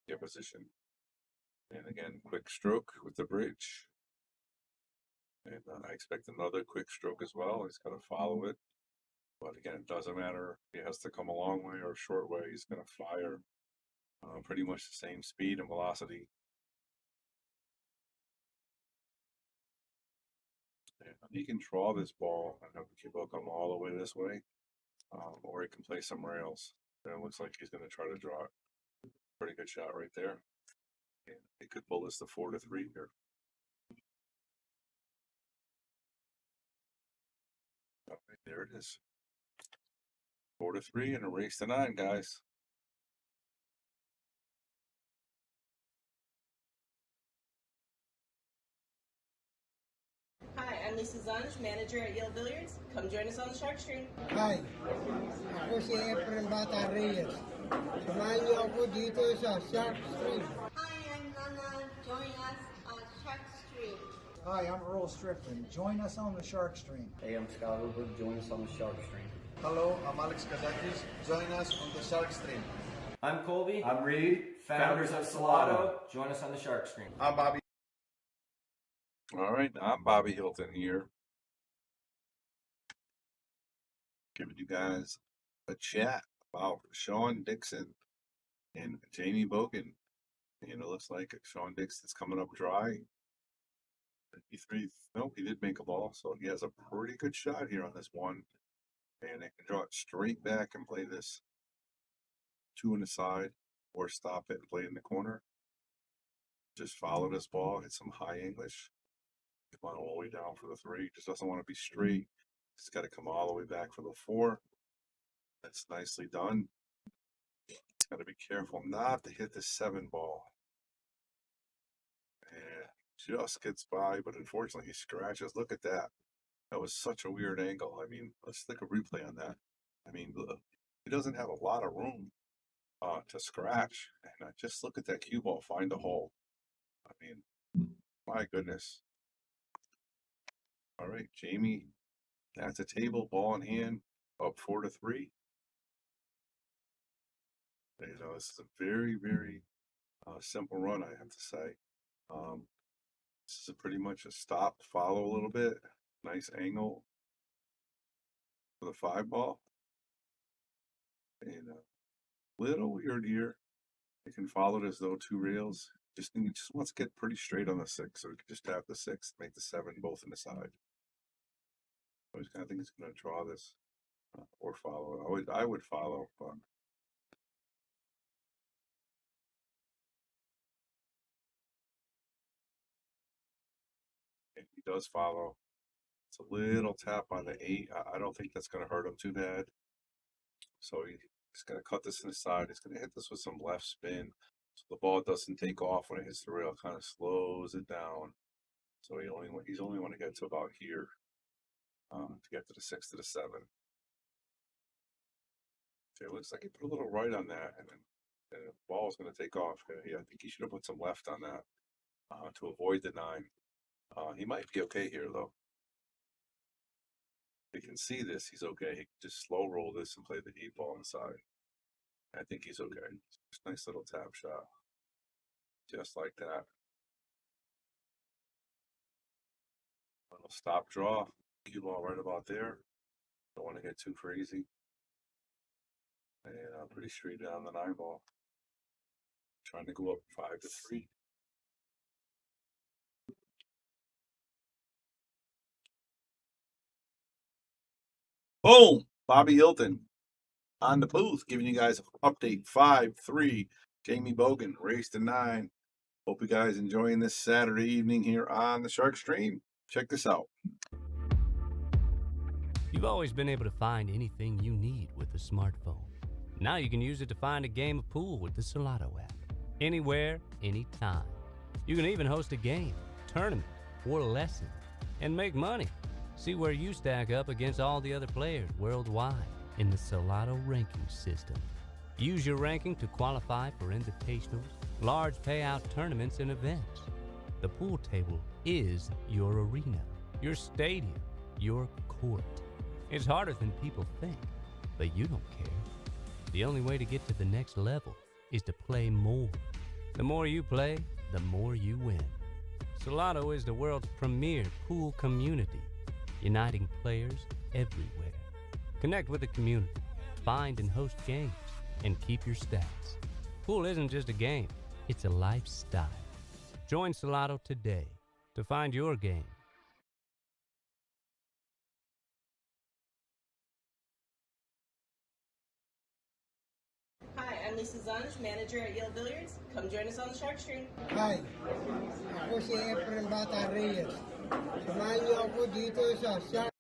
Get position. And again, quick stroke with the bridge. And I expect another quick stroke as well. He's got to follow it. But again, it doesn't matter if he has to come a long way or a short way. He's going to fire pretty much the same speed and velocity. And he can draw this ball and have the cue ball come all the way this way. Or he can play some rails. And it looks like he's going to try to draw it. Pretty good shot right there. And he could pull this to 4-3 here. Right, there it is. 4-3 and a race to 9, guys. Hi, I'm Lisa Zanj, manager at Yale Billiards. Come join us on the Shark Stream. Hi, ako si April Bata Reyes. Samahan niyo ako dito sa Shark Stream. Hi, I'm Nana. Join us on Shark Stream. Hi, I'm Earl Strickland. Join us on the Shark Stream. Hey, I'm Scott Hooper. Join us on the Shark Stream. Hello, I'm Alex Kazakis. Join us on the Shark Stream. I'm Colby. I'm Reed. Founders of Salado. Join us on the Shark Stream. I'm Bobby. All right, I'm Bobby Hilton here. Giving you guys a chat about Shawn Dixon and Jamie Bogan. And it looks like Shawn Dixon's coming up dry. 53, nope, he did make a ball, so he has a pretty good shot here on this one. And they can draw it straight back and play this 2 in the side, or stop it and play it in the corner. Just follow this ball, hit some high English. Come on all the way down for the 3. Just doesn't want to be straight. It's got to come all the way back for the 4. That's nicely done. Got to be careful not to hit the 7 ball. Yeah, just gets by, but unfortunately he scratches. Look at that. That was such a weird angle. I mean, let's take a replay on that. I mean, look, he doesn't have a lot of room to scratch. And just look at that cue ball, find a hole. I mean, my goodness. All right, Jamie at the table, ball in hand, up 4-3. You know, this is a very, very Simple run, I have to say. This is pretty much a stop, follow a little bit, nice angle for the 5 ball, and a little weird here. You can follow it as though 2 rails. He just wants to get pretty straight on the 6, so we can just tap the 6, make the 7 both in the side. I think he's going to draw this or follow. I would follow, but if he does follow, it's a little tap on the 8. I don't think that's going to hurt him too bad. So he's going to cut this in the side. He's going to hit this with some left spin, so the ball doesn't take off when it hits the rail. Kind of slows it down. So he's only want to get to about here to get to the 6 to the 7. Okay, it looks like he put a little right on that, and then the ball is going to take off. Yeah, I think he should have put some left on that to avoid the 9. He might be okay here though. He can see this. He's okay. He can just slow roll this and play the 8 ball inside. I think he's okay. Just nice little tap shot, just like that. Little stop draw. Cue ball right about there. Don't want to get too crazy. And pretty straight down the 9 ball. Trying to go up 5 to 3. Boom! Bobby Hilton on the booth, giving you guys an update. 5-3. Jamie Bogan, race to 9. Hope you guys enjoying this Saturday evening here on the Shark Stream. Check this out. You've always been able to find anything you need with a smartphone. Now you can use it to find a game of pool with the Salado app. Anywhere, anytime. You can even host a game, tournament, or lesson, and make money. See where you stack up against all the other players worldwide in the Salado ranking system. Use your ranking to qualify for invitationals, large payout tournaments, and events. The pool table is your arena, your stadium, your court. It's harder than people think, but you don't care. The only way to get to the next level is to play more. The more you play, the more you win. Salado is the world's premier pool community, uniting players everywhere. Connect with the community, find and host games, and keep your stats. Pool isn't just a game, it's a lifestyle. Join Salado today to find your game. Hi, I'm Lisa Zonish, manager at Yale Billiards. Come join us on the Shark Stream. Hi, ako si April Bata Reyes. Samahan niyo ako dito sa Shark.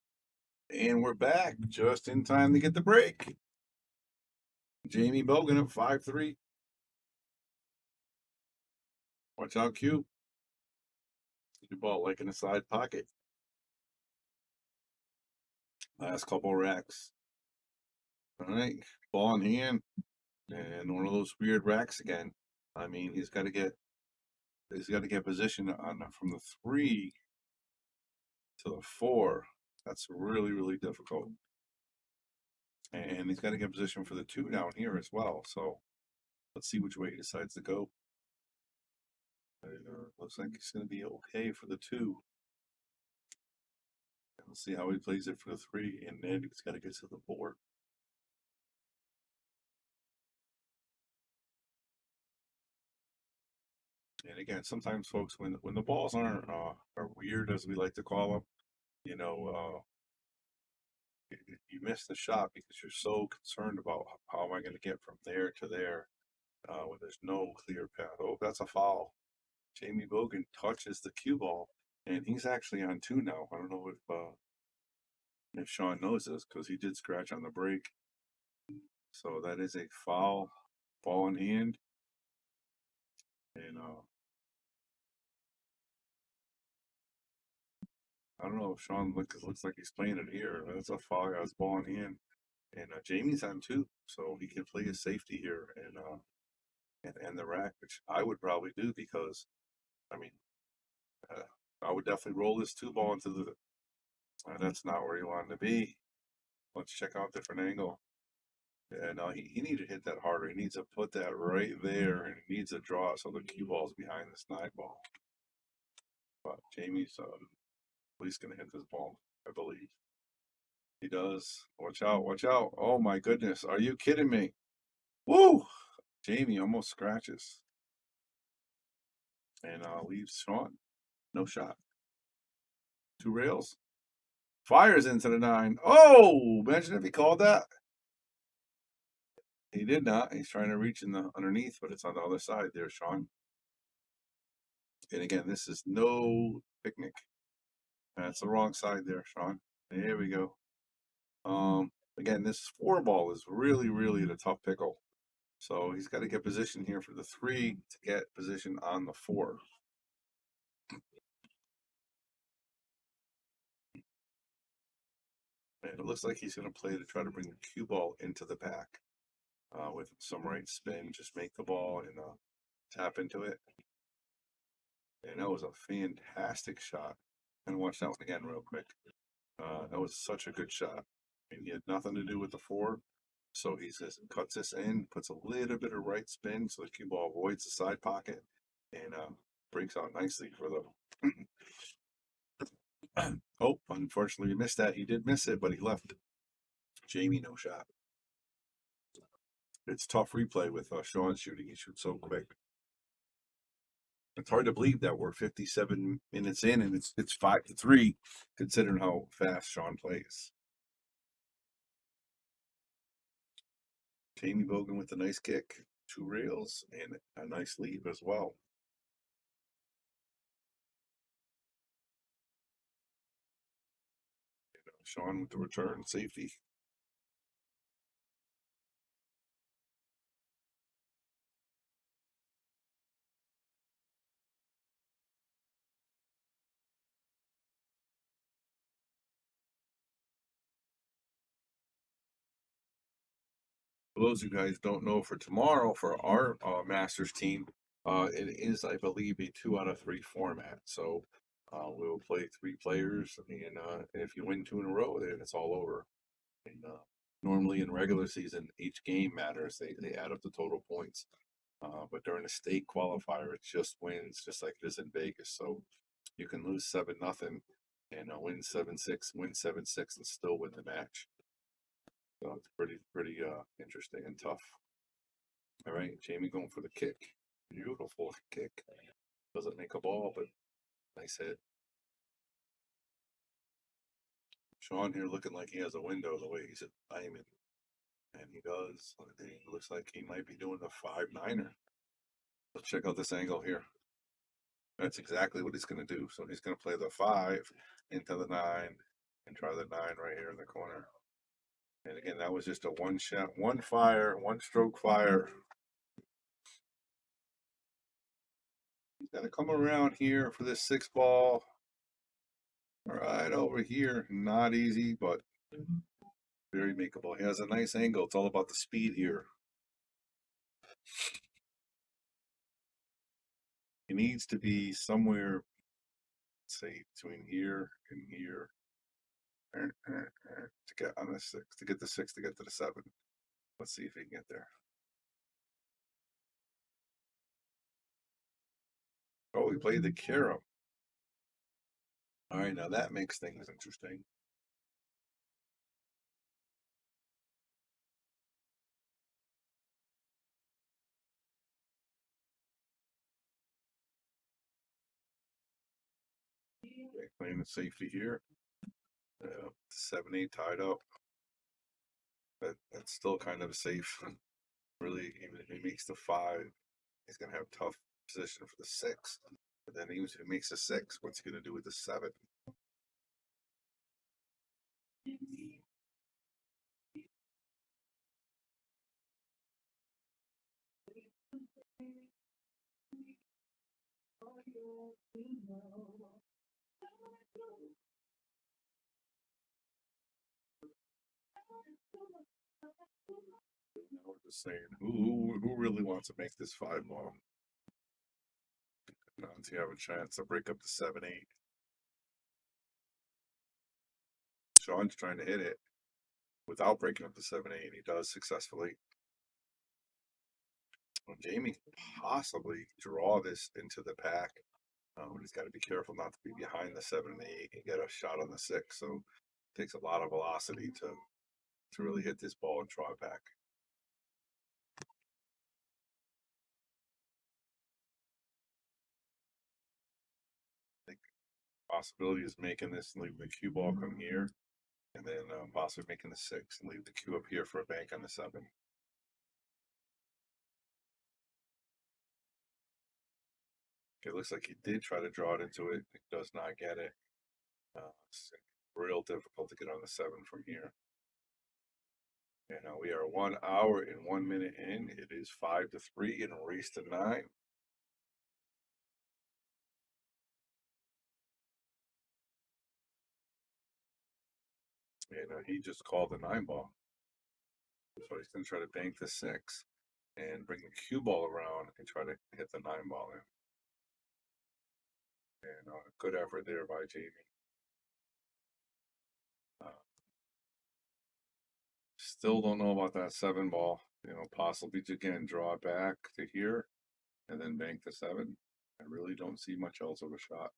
And we're back just in time to get the break. Jamie Bogan at 5-3. Watch out, Q. Your ball like in the side pocket. Last couple racks. All right, ball in hand, and one of those weird racks again. I mean, he's got to get position on from the 3 to the 4. That's really, really difficult. And he's got to get position for the 2 down here as well. So let's see which way he decides to go. Looks like he's going to be okay for the 2. We'll see how he plays it for the 3, and then he's got to get to the 4. And again, sometimes folks, when the balls aren't are weird, as we like to call them, you know, you miss the shot because you're so concerned about how am I going to get from there to there when there's no clear path. Oh, that's a foul. Jamie Bogan touches the cue ball, and he's actually on 2 now. I don't know if Shawn knows this because he did scratch on the break. So that is a foul, ball in hand, and I don't know if Shawn looks like he's playing it here. That's a foul. Got his ball in hand, and Jamie's on 2, so he can play his safety here and the rack, which I would probably do because, I mean, I would definitely roll this 2 ball into the. That's not where you want to be. Let's check out a different angle. Yeah, no, he needed to hit that harder. He needs to put that right there, and he needs to draw so the cue ball's behind the snide ball. But Jamie's at least going to hit this ball, I believe. He does. Watch out, watch out. Oh my goodness. Are you kidding me? Woo! Jamie almost scratches. And leaves Shawn. No shot. 2 rails. Fires into the 9. Oh! Imagine if he called that. He did not. He's trying to reach in the underneath, but it's on the other side there, Shawn. And again, this is no picnic. That's the wrong side there, Shawn. There we go. Again, this 4 ball is really, really the tough pickle. So he's got to get position here for the 3 to get position on the 4. And it looks like he's going to play to try to bring the cue ball into the back with some right spin. Just make the ball and tap into it. And that was a fantastic shot. And watch that one again real quick. That was such a good shot. And he had nothing to do with the 4. So he just cuts this in, puts a little bit of right spin so the cue ball avoids the side pocket and breaks out nicely for the. Oh, unfortunately, we missed that. He did miss it, but he left Jamie no shot. It's tough replay with Shawn shooting. He shoots so quick. It's hard to believe that we're 57 minutes in and it's 5-3, considering how fast Shawn plays. Jamie Bogan with a nice kick, 2 rails, and a nice lead as well. Shawn with the return safety. For those of you guys don't know, for tomorrow, for our Masters team, it is, I believe, a 2 out of 3 format. So we will play 3 players, and if you win 2 in a row, then it's all over. And normally in regular season, each game matters. They add up the total points. But during a state qualifier, it just wins, just like it is in Vegas. So you can lose 7-0 and win 7-6, win 7-6, and still win the match. So it's pretty interesting and tough. All right, Jamie going for the kick. Beautiful kick. Doesn't make a ball, but nice hit. Shawn here looking like he has a window the way he's at diamond. And he does. It looks like he might be doing the 5-9er. Let's check out this angle here. That's exactly what he's going to do. So he's going to play the 5 into the 9 and try the 9 right here in the corner. And again, that was just a 1 shot, 1 fire, 1 stroke fire. He's got to come around here for this 6 ball. Right over here. Not easy, but very makeable. He has a nice angle. It's all about the speed here. He needs to be somewhere, say, between here and here. To get on the 6, to get the 6, to get to the 7. Let's see if he can get there. Oh, he played the carom. All right, now that makes things interesting. Okay, playing the safety here. 7-8 tied up. That's still kind of safe. Really, even if he makes the 5, he's going to have tough position for the 6. But then even if he makes a 6, what's he going to do with the 7? Now we're just saying, who really wants to make this 5 ball? Now, does he have a chance to break up the 7-8? Shawn's trying to hit it. without breaking up the 7-8, and he does successfully. Well, Jamie could possibly draw this into the pack. But he's got to be careful not to be behind the 7 and 8 and get a shot on the 6. So it takes a lot of velocity to really hit this ball and draw it back. I think possibility is making this and leaving the cue ball come here, and then possibly making the 6 and leave the cue up here for a bank on the 7. Okay, looks like he did try to draw it into it. He does not get it. It's real difficult to get on the 7 from here. And we are 1 hour and 1 minute in. It is 5-3 and a race to 9. And he just called the 9 ball. So he's going to try to bank the 6 and bring the cue ball around and try to hit the 9 ball in. And good effort there by Jamie. Still don't know about that 7 ball. Possibly again draw it back to here and then bank the 7. I really don't see much else of a shot.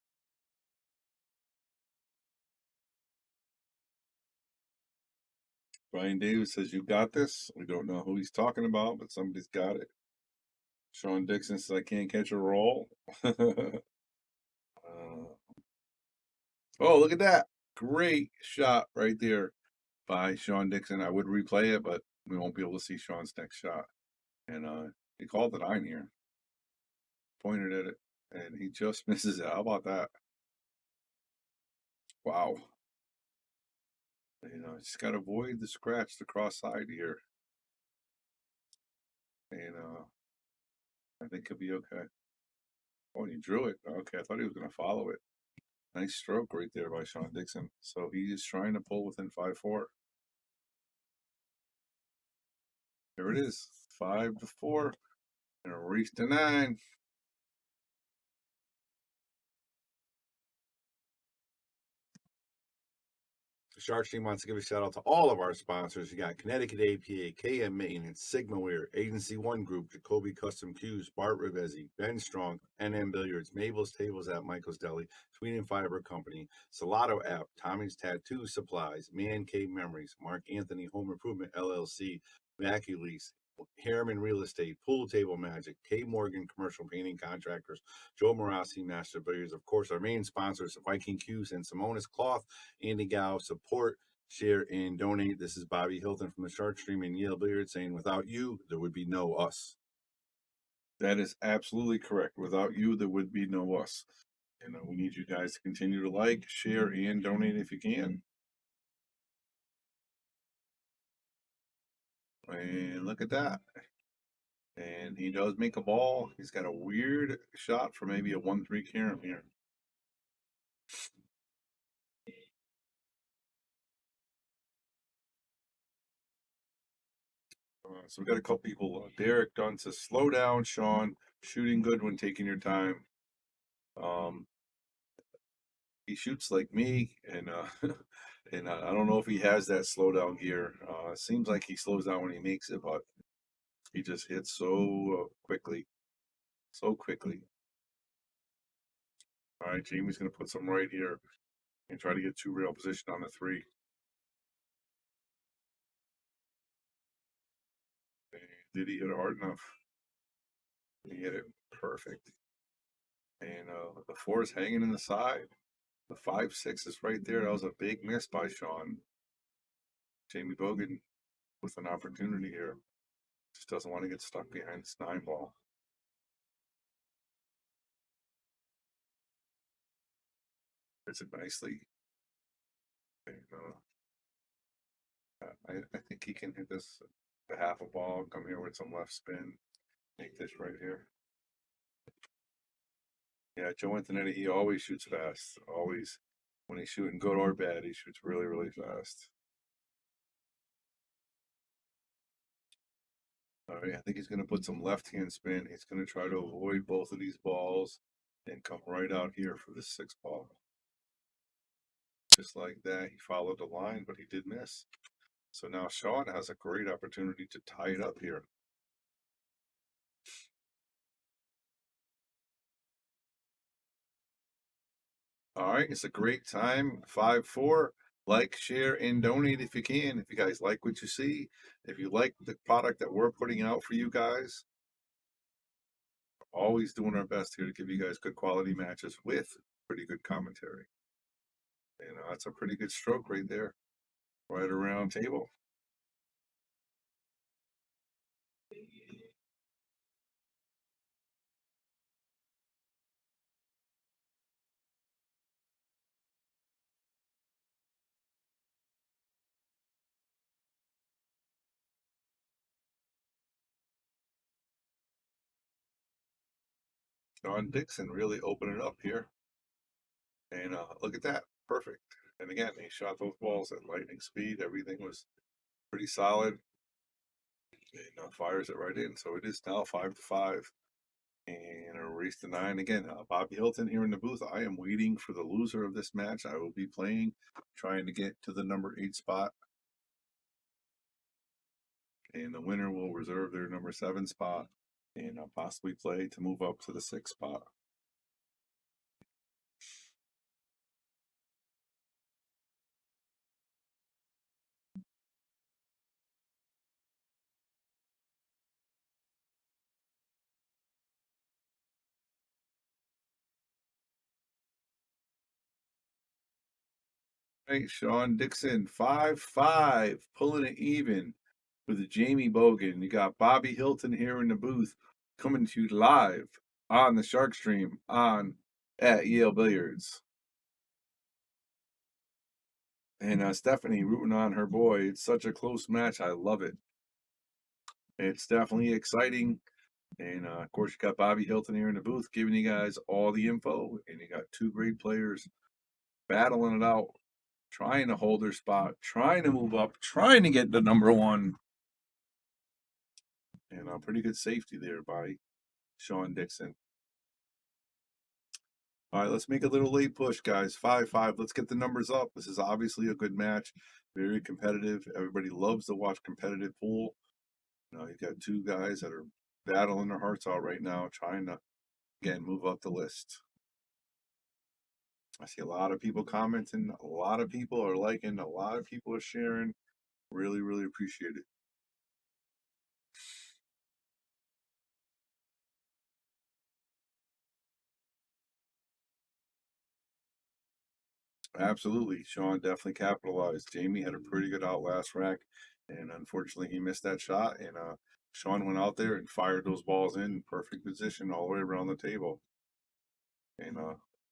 Brian Davis says, "You got this." We don't know who he's talking about, but somebody's got it. Shawn Dixon says, "I can't catch a roll." Oh, look at that. Great shot right there by Shawn Dixon. I would replay it, but we won't be able to see Shawn's next shot. And he called the 9 here. Pointed at it, and he just misses it. How about that? Wow. Just got to avoid the scratch, the cross side here. And I think he'll be okay. Oh, and he drew it. Okay, I thought he was going to follow it. Nice stroke right there by Shawn Dixon. So he is trying to pull within 5-4. There it is, 5-4, and a race to 9. The Sharks team wants to give a shout out to all of our sponsors. You got Connecticut APA, KM Maintenance, Sigmaware, Agency One Group, Jacoby Custom Cues, Bart Rivezi, Ben Strong, NM Billiards, Mabel's Tables at Michael's Deli, Sweden Fiber Company, Salado App, Tommy's Tattoo Supplies, Man Cave Memories, Mark Anthony Home Improvement LLC, Maculease, Harriman Real Estate, Pool Table Magic, K. Morgan Commercial Painting Contractors, Joe Morassi Master Billiards, of course, our main sponsors, Viking Cues and Simonis Cloth, Andy Gow, support, share, and donate. This is Bobby Hilton from the Shark Stream and Yale Billiards saying, without you, there would be no us. That is absolutely correct. Without you, there would be no us. And we need you guys to continue to like, share, and donate if you can. And look at that. And he does make a ball. He's got a weird shot for maybe a 1-3 carom here. So we got a couple people. Derek Dunn says, "Slow down, Shawn. Shooting good when taking your time." He shoots like me, and and I don't know if he has that slow down gear. Seems like he slows down when he makes it, but he just hits so quickly, so quickly. All right, Jamie's gonna put some right here and try to get 2 rail position on the 3. And did he hit it hard enough? He hit it perfect. And the 4 is hanging in the side. The 5-6 is right there. That was a big miss by Shawn. Jamie Bogan with an opportunity here. Just doesn't want to get stuck behind this 9 ball. Hits it nicely. And, I think he can hit this the half a ball, come here with some left spin, make this right here. Yeah, Joe Antonetti, he always shoots fast. Always. When he's shooting good or bad, he shoots really, really fast. All right, I think he's going to put some left-hand spin. He's going to try to avoid both of these balls and come right out here for the 6 ball. Just like that, he followed the line, but he did miss. So now Shawn has a great opportunity to tie it up here. All right, it's a great time. 5-4. Like, share, and donate if you can. If you guys like what you see, if you like the product that we're putting out for you guys, always doing our best here to give you guys good quality matches with pretty good commentary. You know, that's a pretty good stroke right there, right around table. Shawn Dixon really opened it up here. And look at that. Perfect. And again, he shot those balls at lightning speed. Everything was pretty solid. And fires it right in. So it is now 5-5. And a race to 9 again. Bobby Hilton here in the booth. I am waiting for the loser of this match. I will be playing, trying to get to the number 8 spot. And the winner will reserve their number 7 spot and possibly play to move up to the 6th spot. Right, Shawn Dixon, 5-5, pulling it even with Jamie Bogan. You got Bobby Hilton here in the booth, coming to you live on the Shark Stream on at Yale Billiards. And Stephanie rooting on her boy. It's such a close match. I love it. It's definitely exciting. And of course, you got Bobby Hilton here in the booth giving you guys all the info. And you got two great players battling it out, trying to hold their spot, trying to move up, trying to get the number 1. And a pretty good safety there by Shawn Dixon. All right, let's make a little late push, guys. 5-5. Let's get the numbers up. This is obviously a good match, very competitive. Everybody loves to watch competitive pool. You know, you've got two guys that are battling their hearts out right now, trying to, again, move up the list. I see a lot of people commenting. A lot of people are liking. A lot of people are sharing. Really, really appreciate it. Absolutely. Shawn definitely capitalized. Jamie had a pretty good out last rack, and unfortunately he missed that shot. And Shawn went out there and fired those balls in perfect position all the way around the table. And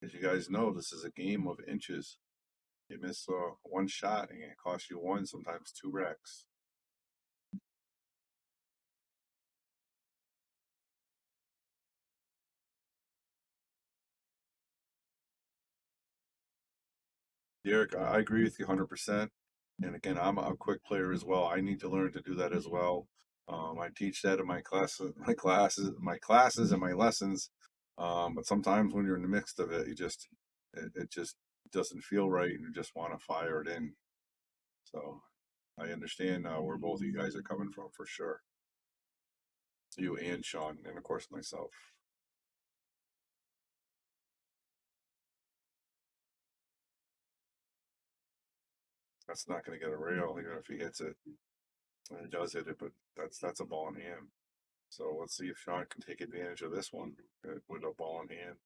as you guys know, this is a game of inches. You miss one shot and it costs you 1, sometimes 2 racks. Derek, I agree with you 100%. And again, I'm a quick player as well. I need to learn to do that as well. I teach that in my classes, and my lessons. But sometimes when you're in the midst of it, it just doesn't feel right, and you just want to fire it in. So I understand where both of you guys are coming from for sure. You and Shawn, and of course myself. That's not going to get a rail, even if he hits it. And he does hit it, but that's a ball in hand. So let's see if Shawn can take advantage of this one with a ball in hand.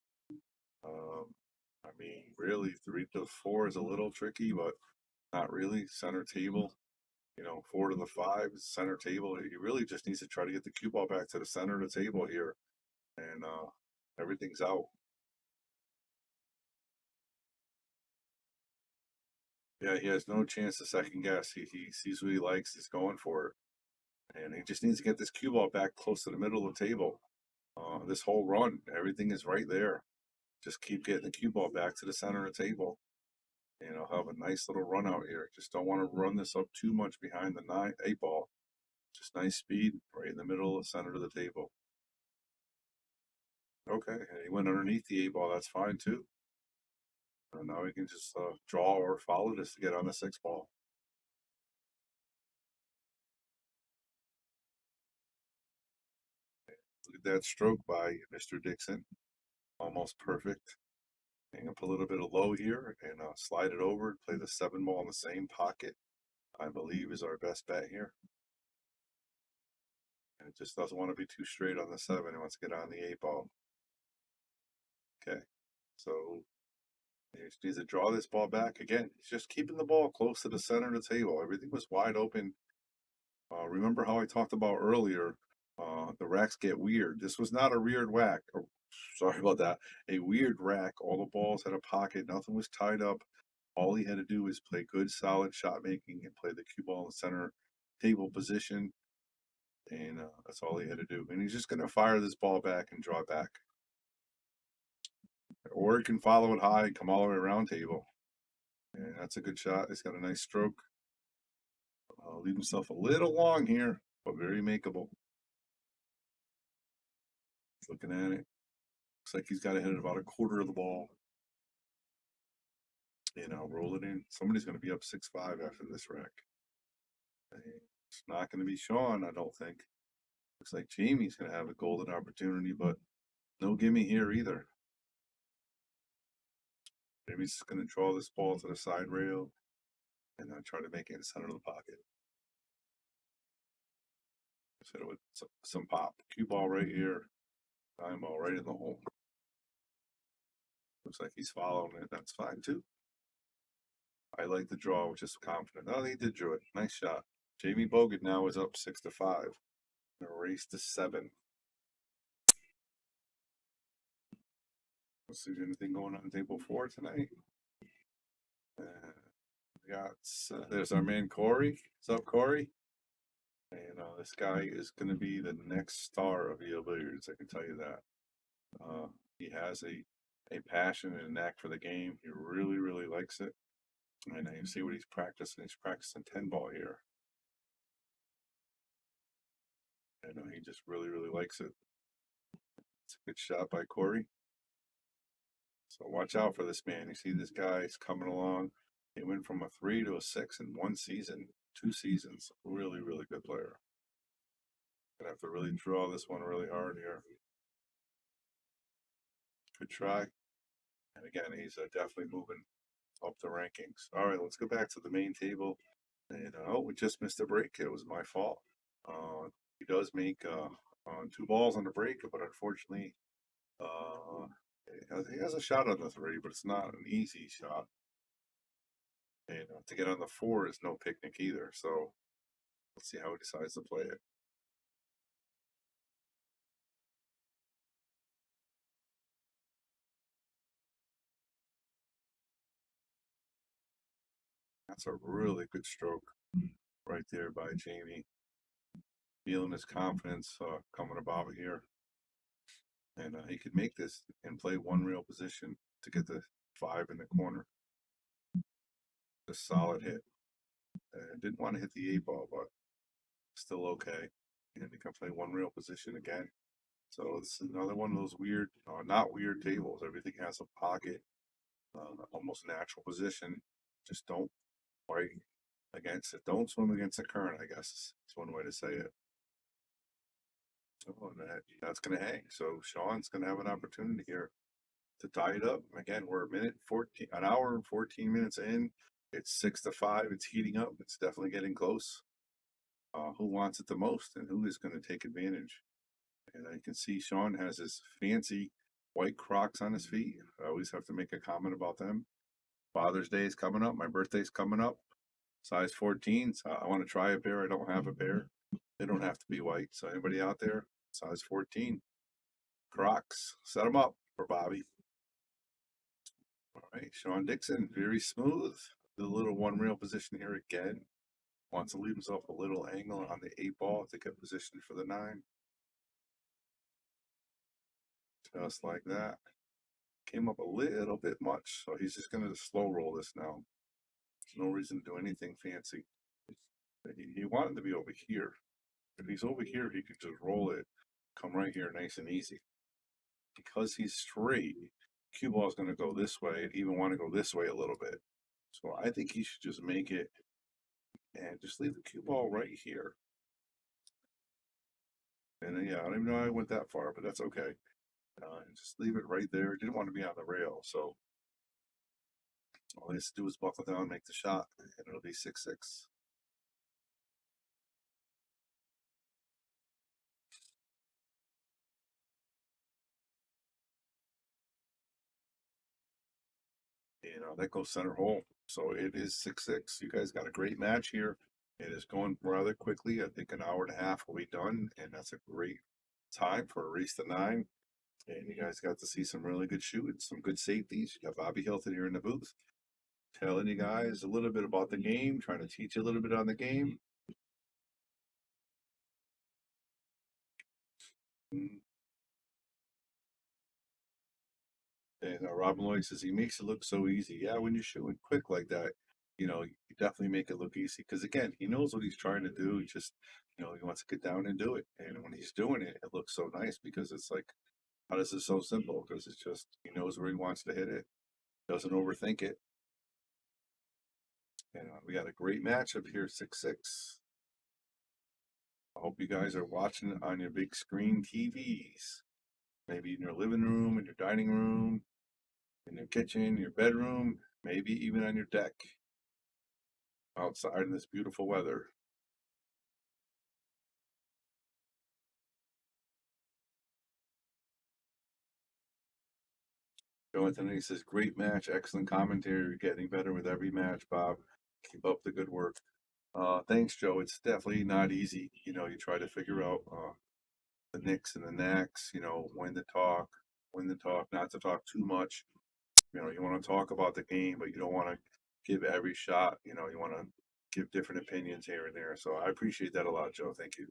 I mean, really, 3-4 is a little tricky, but not really. Center table, 4-5 is center table. He really just needs to try to get the cue ball back to the center of the table here, and everything's out. Yeah, he has no chance to second guess. He sees what he likes. He's going for it, and he just needs to get this cue ball back close to the middle of the table. This whole run, everything is right there. Just keep getting the cue ball back to the center of the table. And I'll have a nice little run out here. Just don't want to run this up too much behind the 8 ball. Just nice speed right in the middle of the center of the table. Okay, and he went underneath the 8 ball. That's fine too. And now we can just draw or follow this to get on the 6 ball. at that stroke by Mr. Dixon. Almost perfect. Hang up a little bit of low here and slide it over. Play the 7 ball in the same pocket, I believe, is our best bet here. And it just doesn't want to be too straight on the 7. It wants to get on the 8 ball. Okay, so he just needs to draw this ball back. Again, he's just keeping the ball close to the center of the table. Everything was wide open. Remember how I talked about earlier, the racks get weird. This was not a weird whack. Or, sorry about that. A weird rack. All the balls had a pocket. Nothing was tied up. All he had to do was play good, solid shot making and play the cue ball in the center table position. And that's all he had to do. And he's just going to fire this ball back and draw it back. Or he can follow it high and come all the way around table. And that's a good shot. He's got a nice stroke. Leave himself a little long here, but very makeable. Looking at it. Looks like he's got to hit it about a quarter of the ball. And I'll roll it in. Somebody's going to be up 6-5 after this rack. It's not going to be Shawn, I don't think. Looks like Jamie's going to have a golden opportunity, but no gimme here either. Jamie's just going to draw this ball to the side rail and try to make it in the center of the pocket. Just hit it with some pop. Cue ball right here. Time ball right in the hole. Looks like he's following it. That's fine too. I like the draw, which is confident. Oh, he did draw it. Nice shot. Jamie Bogut now is up 6-5. Race to 7. Let's see anything going on table 4 tonight. We got there's our man Corey. What's up, Corey? And this guy is going to be the next star of EO Billiards. I can tell you that. He has a passion and a knack for the game. He really, really likes it. And you see what he's practicing. He's practicing 10 ball here. And he just really, really likes it. It's a good shot by Corey. So watch out for this man. You see this guy, he's coming along. He went from a 3 to a 6 in 1 season, 2 seasons. Really, really good player. Gonna have to really draw this one really hard here. Good try. And again, he's definitely moving up the rankings. All right, let's go back to the main table. And oh, we just missed a break. It was my fault. He does make 2 balls on the break, but unfortunately, he has a shot on the 3, but it's not an easy shot. And to get on the 4 is no picnic either. So let's see how he decides to play it. That's a really good stroke right there by Jamie. Feeling his confidence coming about here. And he could make this and play 1 real position to get the 5 in the corner. A solid hit. Didn't want to hit the 8 ball, but still okay. And he can play 1 real position again. So it's another one of those weird, not weird tables. Everything has a pocket, almost natural position. Just don't fight against it. Don't swim against the current, I guess is one way to say it. Oh, and that's going to hang. So Shawn's going to have an opportunity here to tie it up. Again, we're an hour and 14 minutes in. It's 6-5. It's heating up. It's definitely getting close. Who wants it the most and who is going to take advantage? And I can see Shawn has his fancy white Crocs on his feet. I always have to make a comment about them. Father's Day is coming up. My birthday's coming up. Size 14. So I want to try a pair. I don't have a pair. They don't have to be white. So anybody out there, size 14. Crocs. Set them up for Bobby. All right, Shawn Dixon, very smooth. The little 1 real position here again. Wants to leave himself a little angle on the 8 ball to get positioned for the 9. Just like that. Came up a little bit much, so he's just going to slow roll this now. There's no reason to do anything fancy. He wanted to be over here. If he's over here, he could just roll it, come right here nice and easy. Because he's straight, cue ball is going to go this way and even want to go this way a little bit. So I think he should just make it and just leave the cue ball right here. And yeah, I don't even know how I went that far, but that's okay. Just leave it right there. Didn't want to be on the rail, so all he has to do is buckle down, make the shot, and it'll be 6-6. That goes center hole. So it is 6-6. You guys got a great match here. It is going rather quickly. I think an hour and a half will be done, and that's a great time for a race to 9. And you guys got to see some really good shooting, some good safeties. You got Bobby Hilton here in the booth telling you guys a little bit about the game, trying to teach you a little bit on the game. Mm. And Robin Lloyd says he makes it look so easy. Yeah, when you're shooting quick like that, you definitely make it look easy. Because again, he knows what he's trying to do. He just, he wants to get down and do it. And when he's doing it, it looks so nice because it's like, how does it so simple? Because it's just he knows where he wants to hit it, doesn't overthink it. And we got a great matchup here, 6-6. I hope you guys are watching on your big screen TVs, maybe in your living room, in your dining room, in your kitchen, your bedroom, maybe even on your deck outside in this beautiful weather. Joe Anthony says, great match, excellent commentary. You're getting better with every match, Bob. Keep up the good work. Thanks, Joe. It's definitely not easy. You try to figure out the nicks and the knacks, when to talk, not to talk too much. You want to talk about the game, but you don't want to give every shot. You want to give different opinions here and there. So I appreciate that a lot, Joe. Thank you.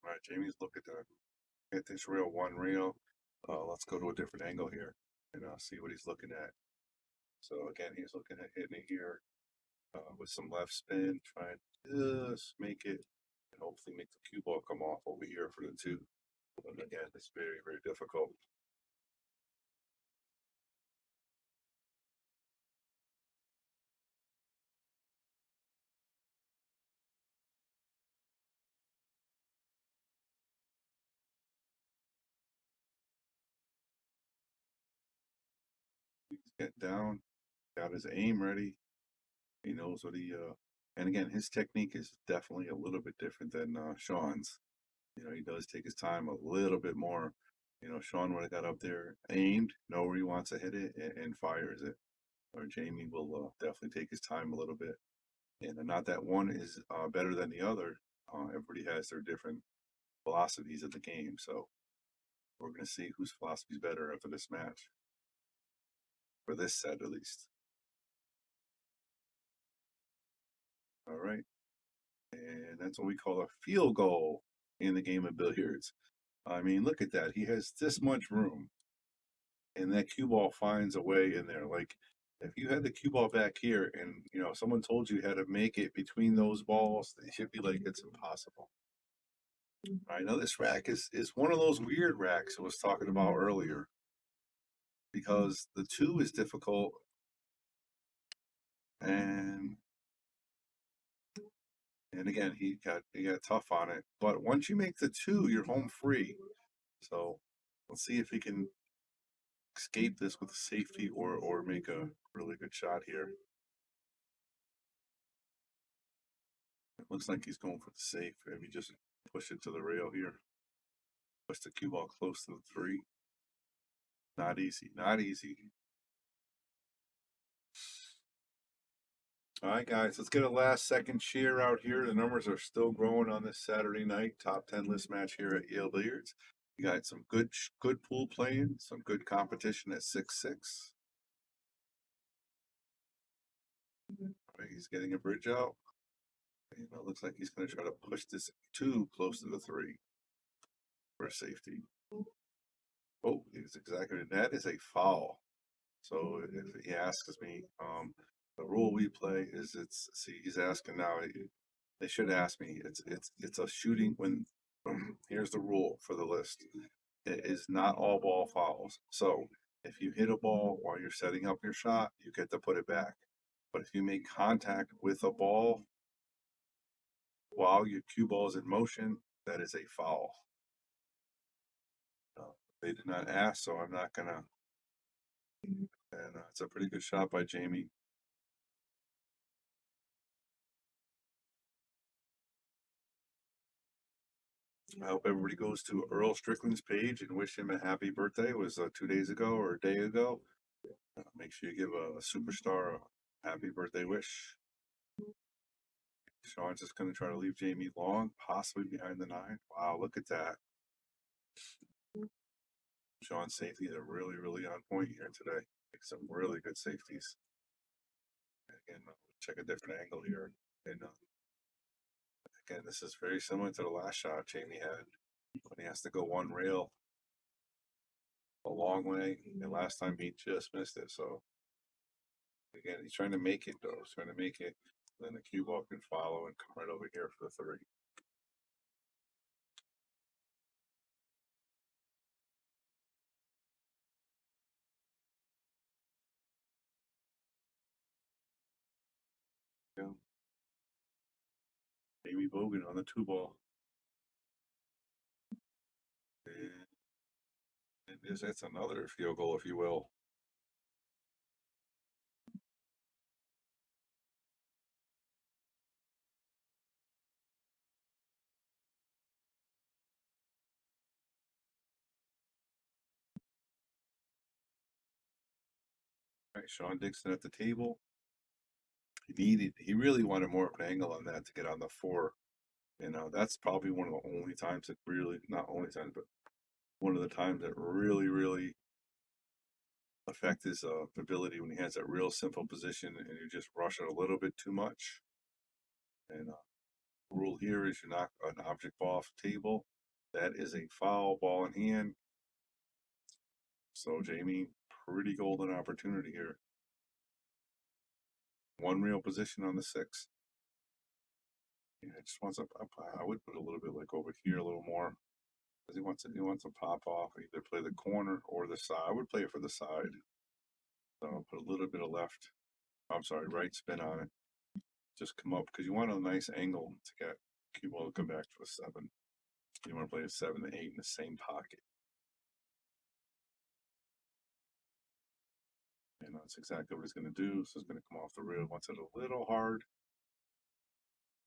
All right, Jamie's look at this reel, one reel. Let's go to a different angle here and see what he's looking at. So again, he's looking at hitting it here with some left spin, trying to just make it and hopefully make the cue ball come off over here for the 2. But again, it's very, very difficult. Get down, got his aim ready. He knows what and again, his technique is definitely a little bit different than Shawn's. He does take his time a little bit more. Shawn would have got up there, aimed, know where he wants to hit it, and fires it. Or Jamie will definitely take his time a little bit. And not that one is better than the other. Everybody has their different philosophies of the game. So we're going to see whose philosophy is better after this match. For this set, at least. All right. And that's what we call a field goal in the game of billiards. I mean, look at that. He has this much room. And that cue ball finds a way in there. Like, if you had the cue ball back here and, someone told you how to make it between those balls, they should be like, it's impossible. I know this rack is one of those weird racks I was talking about earlier because the 2 is difficult and again he got tough on it. But once you make the 2, you're home free. So let's see if he can escape this with safety or make a really good shot here. It looks like he's going for the safe. Maybe just push it to the rail here. Push the cue ball close to the 3. Not easy. Not easy. All right, guys, let's get a last second cheer out here. The numbers are still growing on this Saturday night. Top 10 list match here at Yale Billiards. You got some good pool playing, some good competition at 6-6. Right, he's getting a bridge out. It looks like he's going to try to push this 2 close to the 3 for safety. Oh, he's exactly that is a foul. So if he asks me, the rule we play is he's asking now. They should ask me. It's a shooting when. Here's the rule for the list. it is not all ball fouls. So if you hit a ball while you're setting up your shot, you get to put it back. But if you make contact with a ball while your cue ball is in motion, that is a foul. They did not ask, so I'm not gonna. And it's a pretty good shot by Jamie. I hope everybody goes to Earl Strickland's page and wish him a happy birthday. It was 2 days ago or a day ago. Make sure you give a superstar a happy birthday wish. Shawn's just going to try to leave Jamie long, possibly behind the 9. Wow, look at that. Shawn's safeties are really, really on point here today. Make some really good safeties. Again, check a different angle here. And again, this is very similar to the last shot Jamie had when he has to go one rail a long way. And last time he just missed it. So again, he's trying to make it though. He's trying to make it. Then the cue ball can follow and come right over here for the 3. Yeah. Jamie Bogan on the 2 ball. And that's another field goal, if you will. All right, Shawn Dixon at the table. He really wanted more of an angle on that to get on the 4. And that's probably one of the only times that really, not only times, but one of the times that really, really affect his ability when he has that real simple position and you just rush it a little bit too much. And rule here is you knock an object ball off the table. That is a foul, ball in hand. So Jamie, pretty golden opportunity here. One real position on the 6. Yeah, just wants a. I would put a little bit like over here a little more because he wants to pop off. Either play the corner or the side. I would play it for the side. So I'll put a little bit of left. I'm sorry, right spin on it. Just come up because you want a nice angle to get cue ball to come back to a 7. You want to play a 7 to 8 in the same pocket. And that's exactly what he's going to do. So he's going to come off the rail. Wants it a little hard.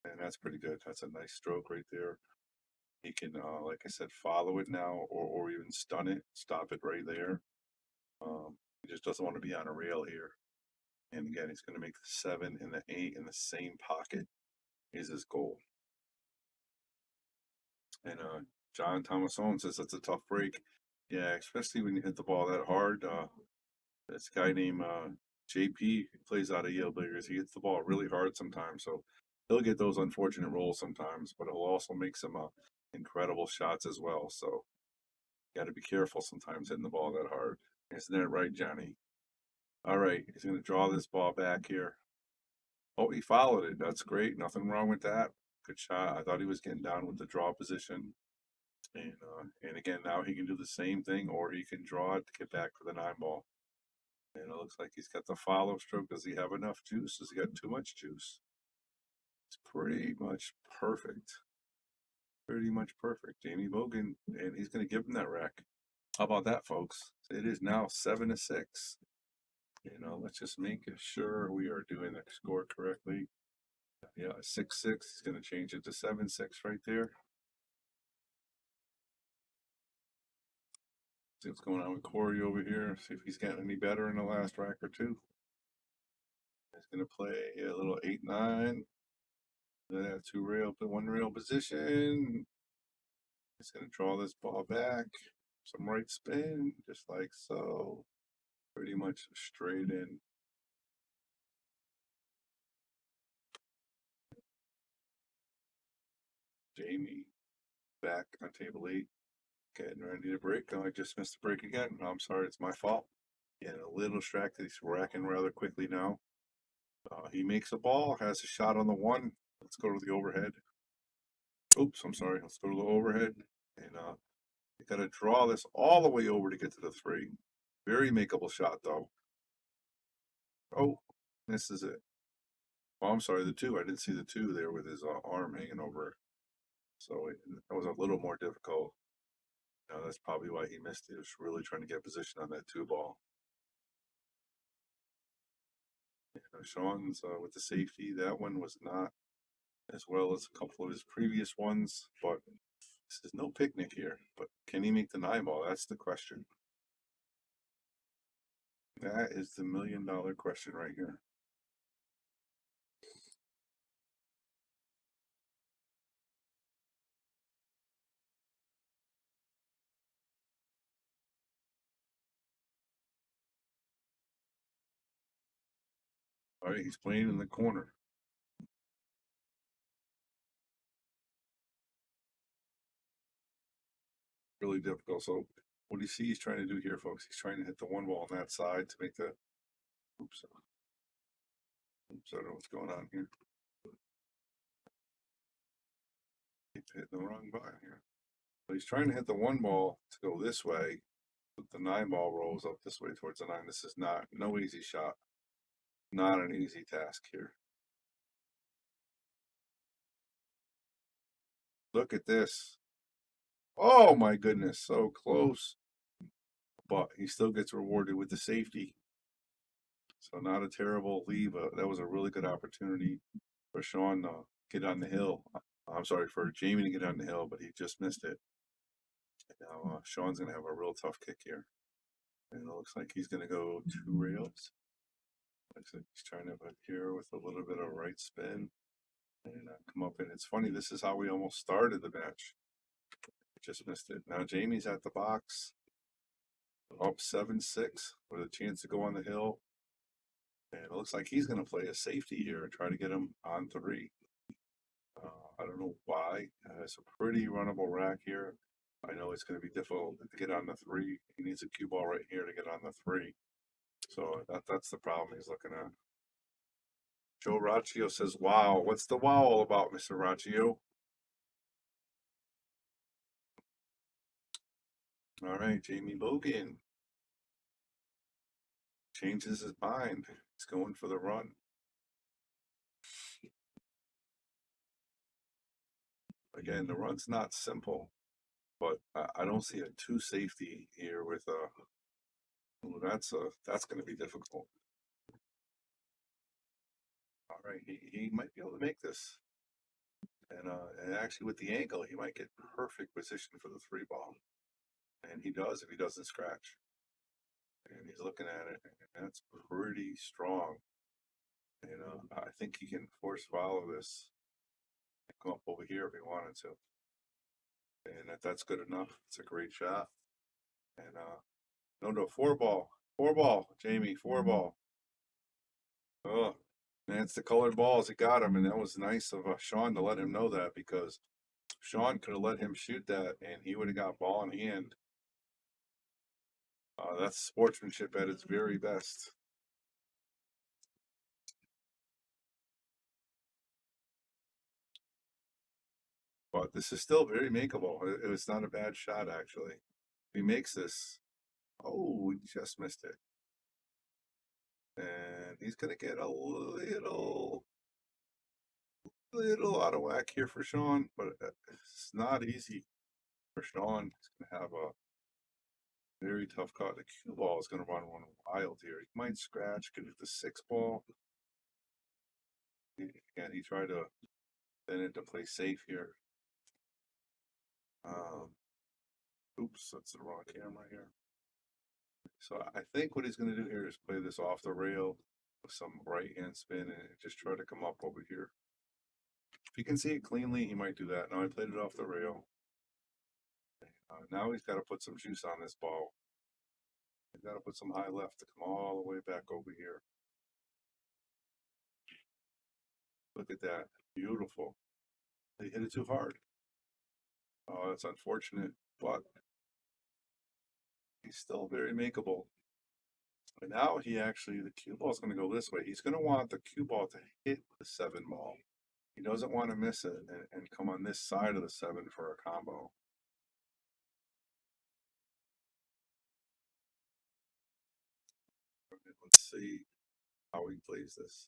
And that's pretty good. That's a nice stroke right there. He can, like I said, follow it now or even stun it, stop it right there. He just doesn't want to be on a rail here. And again, he's going to make the 7 and the 8 in the same pocket is his goal. And John Thomas Owens says that's a tough break. Yeah, especially when you hit the ball that hard. This guy named JP plays out of Yale Billiards. He hits the ball really hard sometimes. So he'll get those unfortunate rolls sometimes, but he'll also make some incredible shots as well. So got to be careful sometimes hitting the ball that hard. Isn't that right, Johnny? All right, he's going to draw this ball back here. Oh, he followed it. That's great. Nothing wrong with that. Good shot. I thought he was getting down with the draw position. And again, now he can do the same thing, or he can draw it to get back for the 9 ball. And it looks like he's got the follow stroke. Does he have enough juice? Does he got too much juice? It's pretty much perfect. Pretty much perfect. Jamie Bogan, and he's going to give him that rack. How about that, folks? It is now 7 to 6. Let's just make sure we are doing the score correctly. Yeah, 6-6. He's going to change it to 7-6 right there. See what's going on with Corey over here. See if he's gotten any better in the last rack or two. He's going to play a little 8-9. Then have 1 rail position. He's going to draw this ball back. Some right spin, just like so. Pretty much straight in. Jamie back on table 8. Getting ready to break. Oh, I just missed the break again. No, I'm sorry, it's my fault. Getting a little distracted. He's racking rather quickly now. He makes a ball, has a shot on the 1. Let's go to the overhead. Oops, I'm sorry. Let's go to the overhead. And You got to draw this all the way over to get to the 3. Very makeable shot, though. Oh, misses it. Oh, I'm sorry, the 2. I didn't see the 2 there with his arm hanging over. So that was a little more difficult. That's probably why he missed it. He was really trying to get position on that 2 ball. Shawn's with the safety. That one was not as well as a couple of his previous ones, but this is no picnic here. But can he make the 9 ball? That's the question. That is the $1 million question right here. All right, he's playing in the corner. Really difficult. So what do you see he's trying to do here, folks? He's trying to hit the 1 ball on that side to make the oops. Oops, I don't know what's going on here. Keep hitting the wrong button here. So he's trying to hit the 1 ball to go this way, but the 9 ball rolls up this way towards the 9. This is no easy shot. Not an easy task here. Look at this. Oh my goodness, so close. But he still gets rewarded with the safety. So not a terrible leave. That was a really good opportunity for Shawn to get on the hill. I'm sorry, for Jamie to get on the hill, but he just missed it. Now Shawn's going to have a real tough kick here. And it looks like he's going to go 2 rails. Looks like he's trying to put here with a little bit of right spin and come up. And it's funny, this is how we almost started the match. Just missed it. Now Jamie's at the box, up 7-6 with a chance to go on the hill. And it looks like he's going to play a safety here and try to get him on 3. I don't know why. It's a pretty runnable rack here. I know it's going to be difficult to get on the 3. He needs a cue ball right here to get on the 3. So that's the problem he's looking at. Joe Raccio says, wow. What's the wow all about, Mr. Raccio? All right, Jamie Bogan changes his mind. He's going for the run. Again, the run's not simple, but I don't see a 2 safety here with that's going to be difficult. All right, he might be able to make this. And actually with the angle, he might get perfect position for the 3 ball. And he does if he doesn't scratch. And he's looking at it, and that's pretty strong. I think he can force follow this and come up over here if he wanted to. And that's good enough. It's a great shot. And no, 4 ball. 4 ball, Jamie, 4 ball. Oh, man, it's the colored balls. He got him, and that was nice of Shawn to let him know that, because Shawn could have let him shoot that, and he would have got ball in hand. That's sportsmanship at its very best. But this is still very makeable. It's not a bad shot, actually. If he makes this, oh, he just missed it. And he's going to get a little out of whack here for Shawn, but it's not easy for Shawn. He's going to have a very tough cut. The cue ball is going to run one wild here. He might scratch, get the 6 ball. Again, he tried to bend it to play safe here. Oops, that's the wrong camera here. So I think what he's going to do here is play this off the rail with some right hand spin and just try to come up over here. If you can see it cleanly, he might do that. Now I played it off the rail. Now he's got to put some juice on this ball. He's got to put some high left to come all the way back over here. Look at that. Beautiful. They hit it too hard. Oh, that's unfortunate, but he's still very makeable. And now the cue ball is going to go this way. He's going to want the cue ball to hit the 7 ball. He doesn't want to miss it and come on this side of the 7 for a combo. Let's see how he plays this.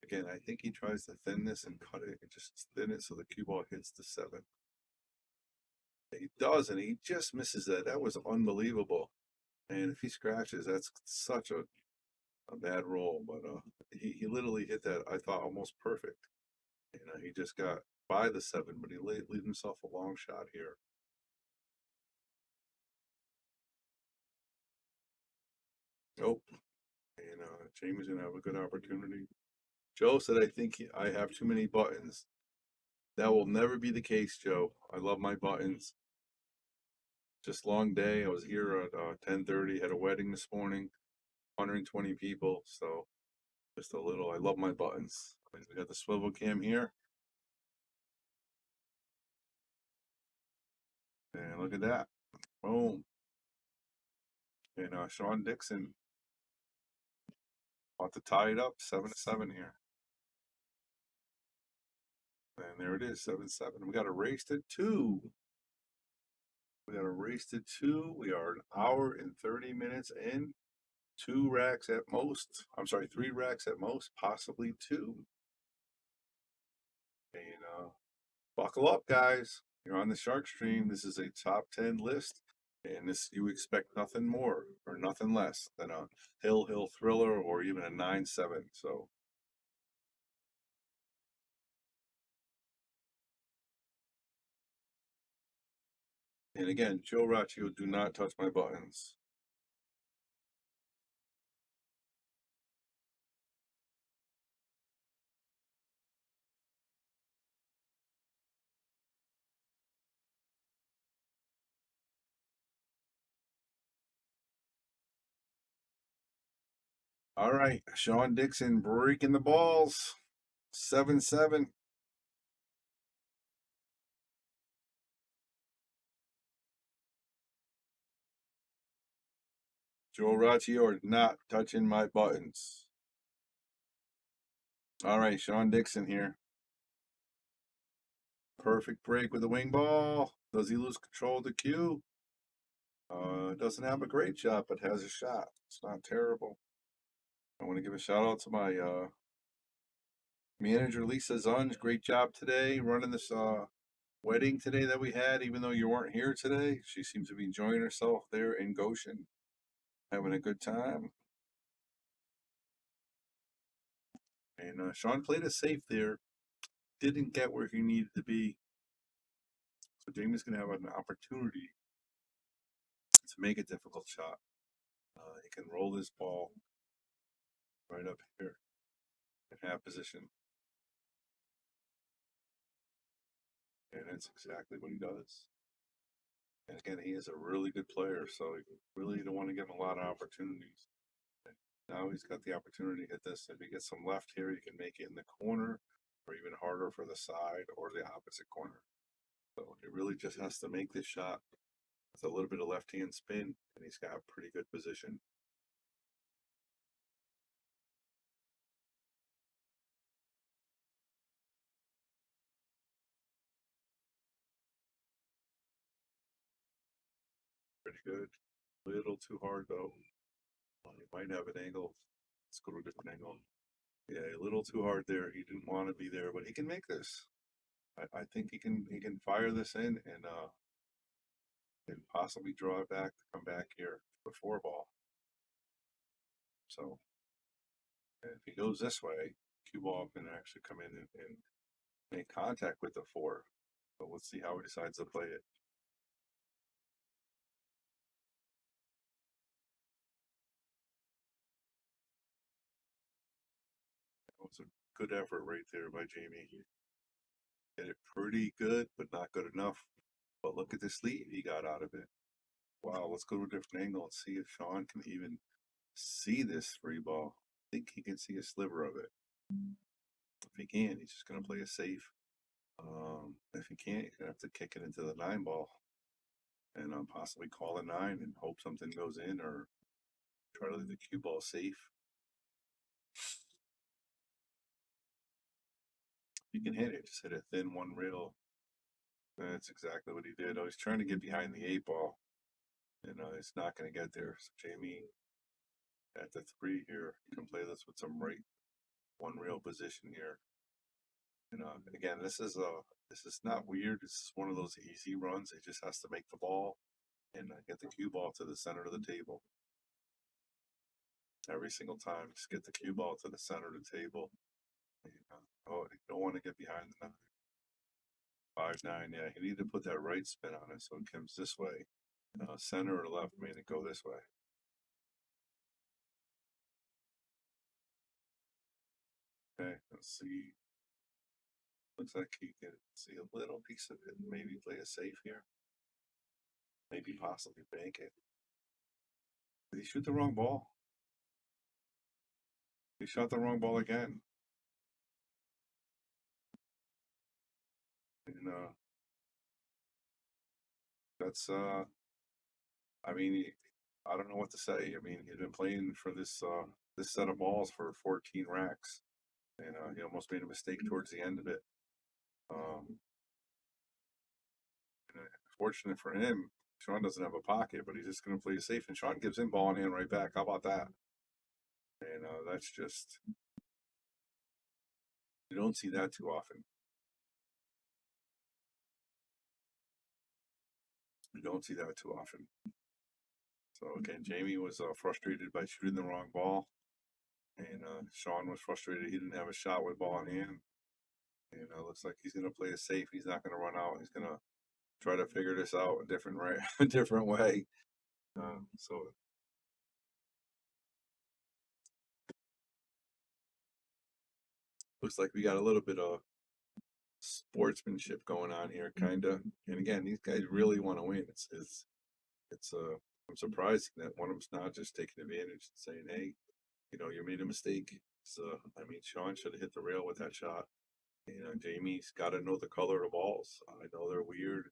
Again, I think he tries to thin this and cut it and just thin it so the cue ball hits the 7. He does, and he just misses that. That was unbelievable. And if he scratches, that's such a bad roll. But he literally hit that, I thought, almost perfect. He just got by the 7, but he leave himself a long shot here. Nope. And Jamie's gonna have a good opportunity. Joe said, I think I have too many buttons. That will never be the case, Joe. I love my buttons. Just long day. I was here at 10:30. Had a wedding this morning. 120 people. So just a little. I love my buttons. We got the swivel cam here. And look at that. Boom. And Shawn Dixon about to tie it up 7-7 here. And there it is, 7-7. We got a race to 2. We got a race to 2. We are an hour and 30 minutes in. 2 racks at most. I'm sorry, 3 racks at most, possibly 2. And buckle up, guys. You're on the Shark Stream. This is a top 10 list. And this, you expect nothing more or nothing less than a Hill Thriller or even a 9-7. So and again, Joe Raccio, do not touch my buttons. All right, Shawn Dixon breaking the balls. 7-7. Joe Raccio are not touching my buttons. All right, Shawn Dixon here. Perfect break with the wing ball. Does he lose control of the cue? Doesn't have a great shot, but has a shot. It's not terrible. I want to give a shout out to my manager, Lisa Zunge. Great job today running this wedding today that we had, even though you weren't here today. She seems to be enjoying herself there in Goshen, having a good time. And Shawn played it safe there. Didn't get where he needed to be. So Jamie's going to have an opportunity to make a difficult shot. He can roll this ball right up here in half position. And that's exactly what he does. And again, he is a really good player, so you really don't want to give him a lot of opportunities. And now he's got the opportunity to hit this. If he gets some left here, he can make it in the corner, or even harder for the side or the opposite corner. So he really just has to make this shot with a little bit of left-hand spin, and he's got a pretty good position. Pretty good. A little too hard, though. He might have an angle. Let's go to a different angle. Yeah, a little too hard there. He didn't want to be there, but he can make this. I think he can fire this in and possibly draw it back to come back here for 4 ball. So if he goes this way, cue ball can actually come in and make contact with the 4. But let's see how he decides to play it. That was a good effort right there by Jamie. Did it pretty good, but not good enough. But look at this lead he got out of it. Wow, let's go to a different angle and see if Shawn can even see this 3 ball. I think he can see a sliver of it. If he can, he's just going to play it safe. If he can't, he's going to have to kick it into the 9 ball and possibly call a 9 and hope something goes in, or try to leave the cue ball safe. You can hit it, just hit a thin 1 rail. That's exactly what he did. I was trying to get behind the 8 ball, and it's not going to get there. So Jamie at the 3 here. You can play this with some right one real position here. And again, this is not weird. It's one of those easy runs. It just has to make the ball and get the cue ball to the center of the table. Every single time, just get the cue ball to the center of the table. And, oh, you don't want to get behind the 9. 5-9, yeah, you need to put that right spin on it so it comes this way. Center or left made it go this way. Okay, let's see. Looks like he can see a little piece of it. Maybe play a safe here. Maybe possibly bank it. Did he shoot the wrong ball? He shot the wrong ball again. And that's I mean, I don't know what to say. I mean, he's been playing for this this set of balls for 14 racks, and he almost made a mistake towards the end of it. Fortunate for him, Shawn doesn't have a pocket, but he's just going to play safe, and Shawn gives him ball in hand right back. How about that? And that's just, you don't see that too often. You don't see that too often. So again, Jamie was frustrated by shooting the wrong ball, and Shawn was frustrated he didn't have a shot with ball in hand. And looks like he's going to play it safe. He's not going to run out. He's going to try to figure this out a different a different way. So looks like we got a little bit of sportsmanship going on here, kind of. And again, these guys really want to win. I'm surprised that one of them's not just taking advantage and saying, "Hey, you know, you made a mistake." So I mean, Shawn should have hit the rail with that shot. You know, Jamie's got to know the color of balls. I know they're weird,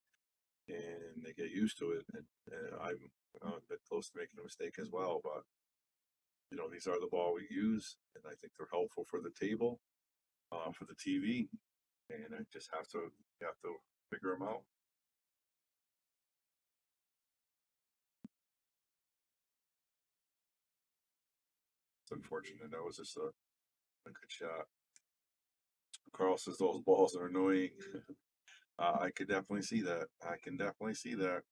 and they get used to it. And I'm a bit close to making a mistake as well, but you know, these are the ball we use, and I think they're helpful for the table, for the TV, and I just have to figure them out. It's unfortunate. That was just a good shot. Carl says those balls are annoying. I could definitely see that. I can definitely see that.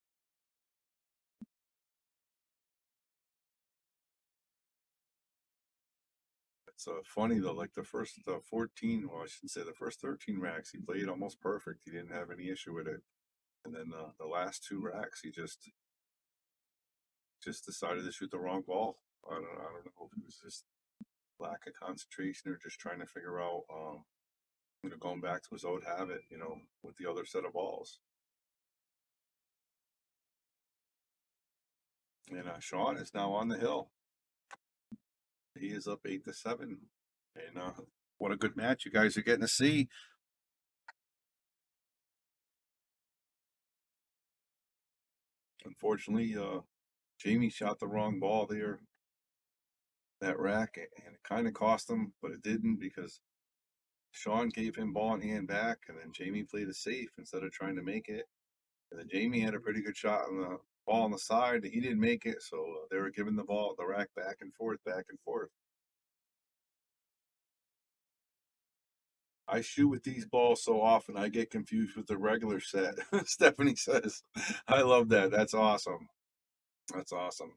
It's funny though, like the first 14, well, I shouldn't say the first 13 racks, he played almost perfect. He didn't have any issue with it. And then the last 2 racks, he just decided to shoot the wrong ball. I don't know if it was just lack of concentration or just trying to figure out, you know, going back to his old habit, you know, with the other set of balls. And Shawn is now on the hill. He is up 8-7, and what a good match you guys are getting to see. Unfortunately, Jamie shot the wrong ball there, that rack, and it kind of cost him, but it didn't because Shawn gave him ball in hand back, and then Jamie played it safe instead of trying to make it. And then Jamie had a pretty good shot on the ball on the side. He didn't make it, so they were giving the rack back and forth, back and forth. I shoot with these balls so often, I get confused with the regular set. Stephanie says, I love that. That's awesome. That's awesome.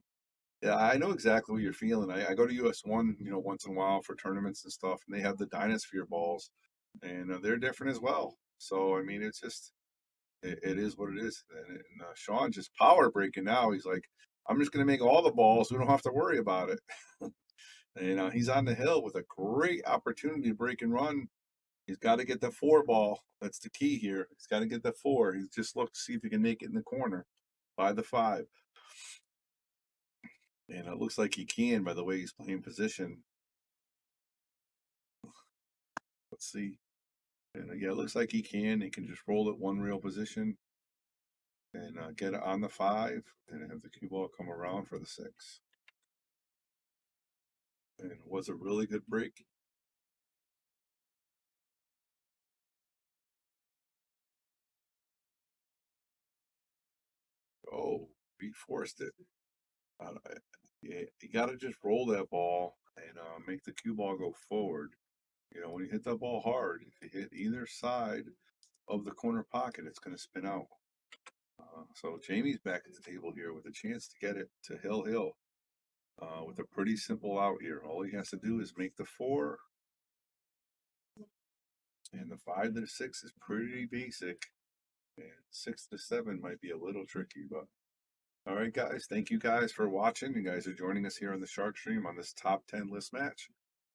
Yeah, I know exactly what you're feeling. I go to US1, you know, once in a while for tournaments and stuff, and they have the Dynasphere balls, and they're different as well. So, I mean, it's just, it is what it is. And Shawn just power breaking now. He's like, I'm just going to make all the balls. We don't have to worry about it. And he's on the hill with a great opportunity to break and run. He's got to get the 4 ball. That's the key here. He's got to get the 4. He's just looked to see if he can make it in the corner by the 5. And it looks like he can by the way he's playing position. Let's see. And yeah, it looks like he can. He can just roll it one real position and get it on the 5 and have the cue ball come around for the 6. And it was a really good break. Oh, he forced it. you got to just roll that ball and make the cue ball go forward. You know, when you hit that ball hard, if you hit either side of the corner pocket, it's going to spin out. So Jamie's back at the table here with a chance to get it to Hill with a pretty simple out here. All he has to do is make the 4, and the 5 to the 6 is pretty basic, and 6 to 7 might be a little tricky, but all right, guys. Thank you guys for watching. You guys are joining us here on the Shark Stream on this top 10 list match.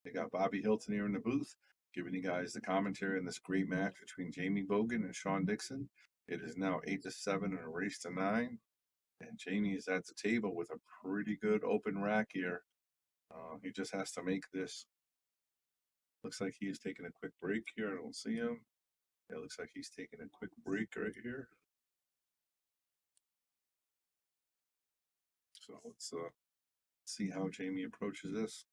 We got Bobby Hilton here in the booth, giving you guys the commentary on this great match between Jamie Bogan and Shawn Dixon. It is now 8 to 7 and a race to 9. And Jamie is at the table with a pretty good open rack here. He just has to make this. Looks like he is taking a quick break here. I don't see him. It looks like he's taking a quick break right here. So let's see how Jamie approaches this.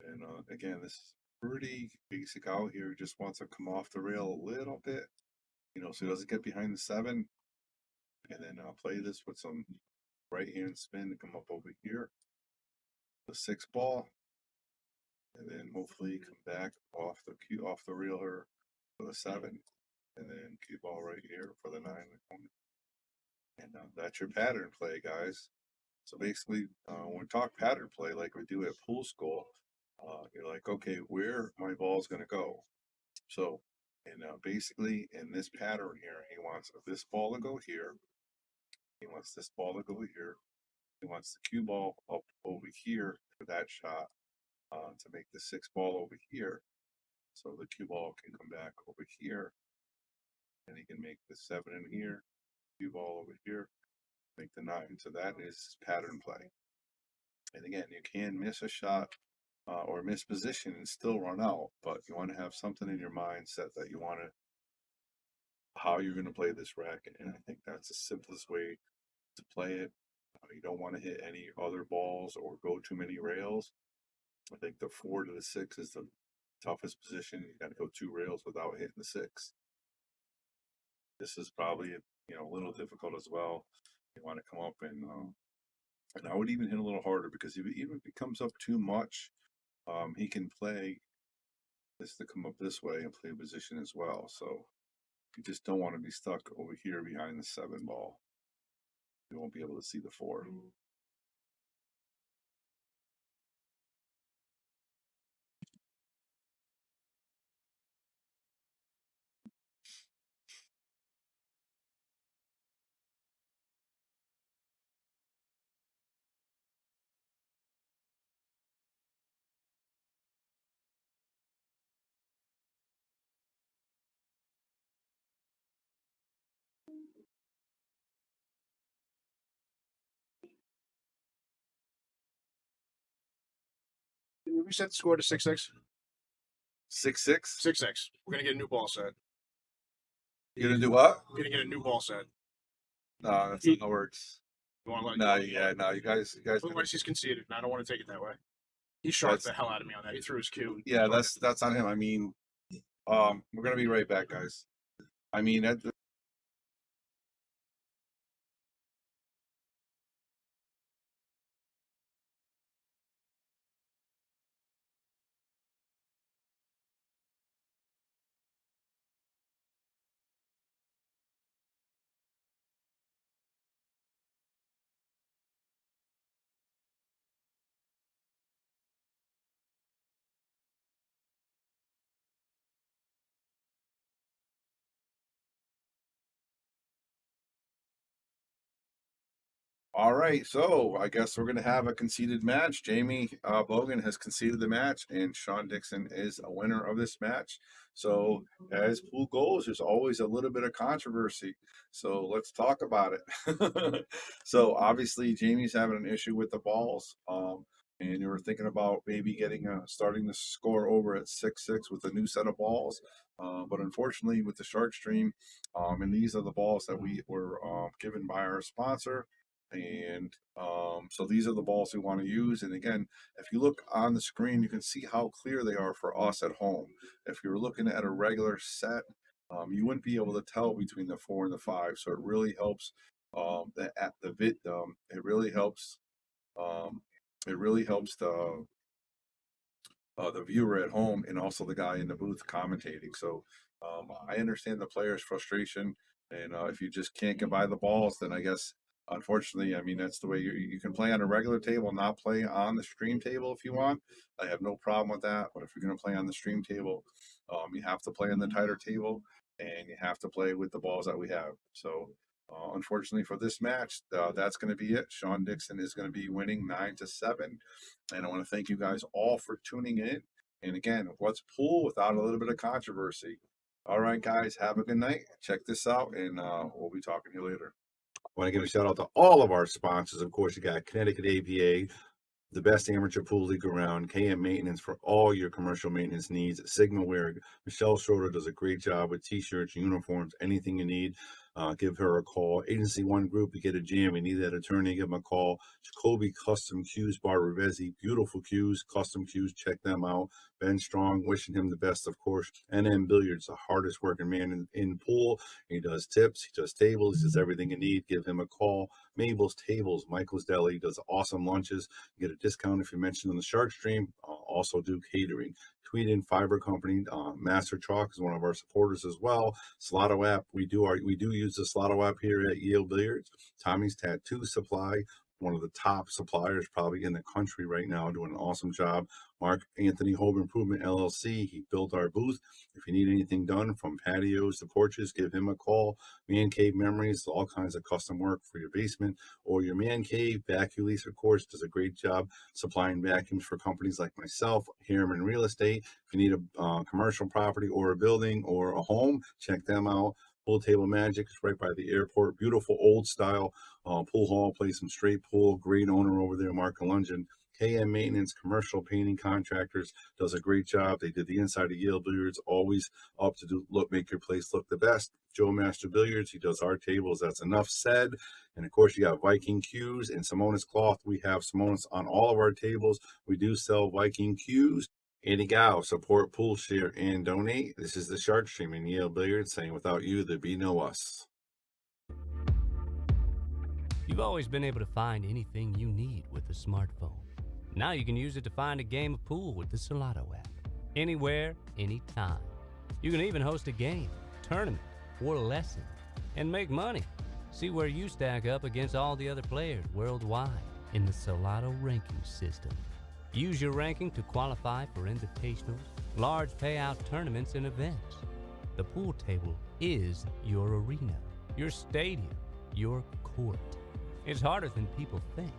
And again, this is pretty basic out here. He just wants to come off the rail a little bit, you know, so he doesn't get behind the 7. And then play this with some right hand spin to come up over here. The 6 ball. And then hopefully come back off the reel here for the 7. And then cue ball right here for the 9 in the corner. And that's your pattern play, guys. So basically, when we talk pattern play, like we do at pool school, you're like, okay, where my ball is going to go. So, and basically in this pattern here, he wants this ball to go here. He wants this ball to go here. He wants the cue ball up over here for that shot to make the 6 ball over here. So the cue ball can come back over here. And he can make the 7 in here, cue ball over here, make the 9. So that is pattern play. And again, you can miss a shot or miss position and still run out, but you want to have something in your mindset that you want to, how you're going to play this racket. And I think that's the simplest way to play it. You don't want to hit any other balls or go too many rails. I think the 4 to the 6 is the toughest position. You got to go 2 rails without hitting the 6. This is probably, you know, a little difficult as well. You want to come up and I would even hit a little harder, because if it comes up too much, he can play this to come up this way and play position as well. So you just don't want to be stuck over here behind the 7 ball. You won't be able to see the 4. We set the score to 6-6. 6-6? 6-6. We're gonna get a new ball set. You're gonna do what? We're gonna get a new ball set. No, that's not how it works. You want to let No, yeah, no, you guys. Otherwise, he's conceded, and I don't want to take it that way. He sharked the hell out of me on that. He threw his cue. Yeah, that's on him. I mean, we're gonna be right back, guys. I mean, all right, so I guess we're gonna have a conceded match. Jamie Bogan has conceded the match, and Shawn Dixon is a winner of this match. So as pool goes, there's always a little bit of controversy. So let's talk about it. So obviously, Jamie's having an issue with the balls, and you were thinking about maybe getting starting the score over at 6-6 with a new set of balls. But unfortunately, with the Shark Stream, and these are the balls that we were given by our sponsor. And so these are the balls we want to use. And again, if you look on the screen, you can see how clear they are for us at home. If you were looking at a regular set, you wouldn't be able to tell between the 4 and the 5. So it really helps it really helps it really helps the viewer at home and also the guy in the booth commentating. So I understand the players' frustration, and if you just can't get by the balls, then I guess unfortunately, I mean that's the way you can play on a regular table, not play on the stream table if you want. I have no problem with that. But if you're going to play on the stream table, you have to play on the tighter table, and you have to play with the balls that we have. So. Unfortunately for this match, that's going to be it. Shawn Dixon is going to be winning 9-7. And I want to thank you guys all for tuning in. And again, what's pool without a little bit of controversy? All right, guys, have a good night. Check this out, and we'll be talking to you later. I want to give a shout out to all of our sponsors. Of course, you got Connecticut APA, the best amateur pool league around, KM Maintenance for all your commercial maintenance needs, Sigma Wear. Michelle Schroeder does a great job with t-shirts, uniforms, anything you need. Give her a call. Agency One Group, you get a jam, you need that attorney, give them a call. Jacoby Custom Cues, Bar Rivesi, beautiful cues, custom cues, check them out. Ben Strong, wishing him the best, of course. NM Billiards, the hardest working man in pool. He does tips, he does tables, he does everything you need. Give him a call. Mabel's Tables, Michael's Deli, does awesome lunches. You get a discount if you mention on the Shark Stream. Also do catering. Tweeden Fiber Company, Master Chalk is one of our supporters as well. Slotto app, we do use the Slotto app here at Yale Billiards. Tommy's Tattoo Supply, one of the top suppliers probably in the country right now, doing an awesome job. Mark Anthony Home Improvement LLC, he built our booth. If you need anything done from patios to porches, give him a call. Man Cave Memories, all kinds of custom work for your basement or your man cave. Vaculease, of course, does a great job supplying vacuums for companies like myself. Harriman Real Estate, if you need a commercial property or a building or a home, check them out. Pool Table Magic is right by the airport. Beautiful old style pool hall, play some straight pool. Great owner over there, Mark Lungen. KM Maintenance, commercial painting contractors, does a great job. They did the inside of Yale Billiards, always up to make your place look the best. Joe Master Billiards, he does our tables. That's enough said. And of course, you got Viking Cues and Simonis Cloth. We have Simonis on all of our tables. We do sell Viking Cues. Andy Gow, support, pool, share, and donate. This is the Shark Stream in Yale Billiards saying, without you, there'd be no us. You've always been able to find anything you need with a smartphone. Now you can use it to find a game of pool with the Solado app. Anywhere, anytime. You can even host a game, tournament, or lesson, and make money. See where you stack up against all the other players worldwide in the Solado ranking system. Use your ranking to qualify for invitationals, large payout tournaments, and events. The pool table is your arena, your stadium, your court. It's harder than people think,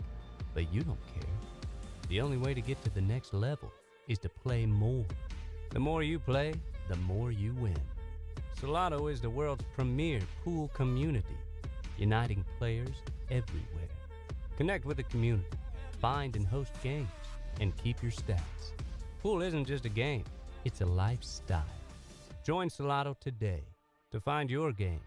but you don't care. The only way to get to the next level is to play more. The more you play, the more you win. Solado is the world's premier pool community, uniting players everywhere. Connect with the community, find and host games, and keep your stats. Pool isn't just a game, it's a lifestyle. Join Solado today to find your game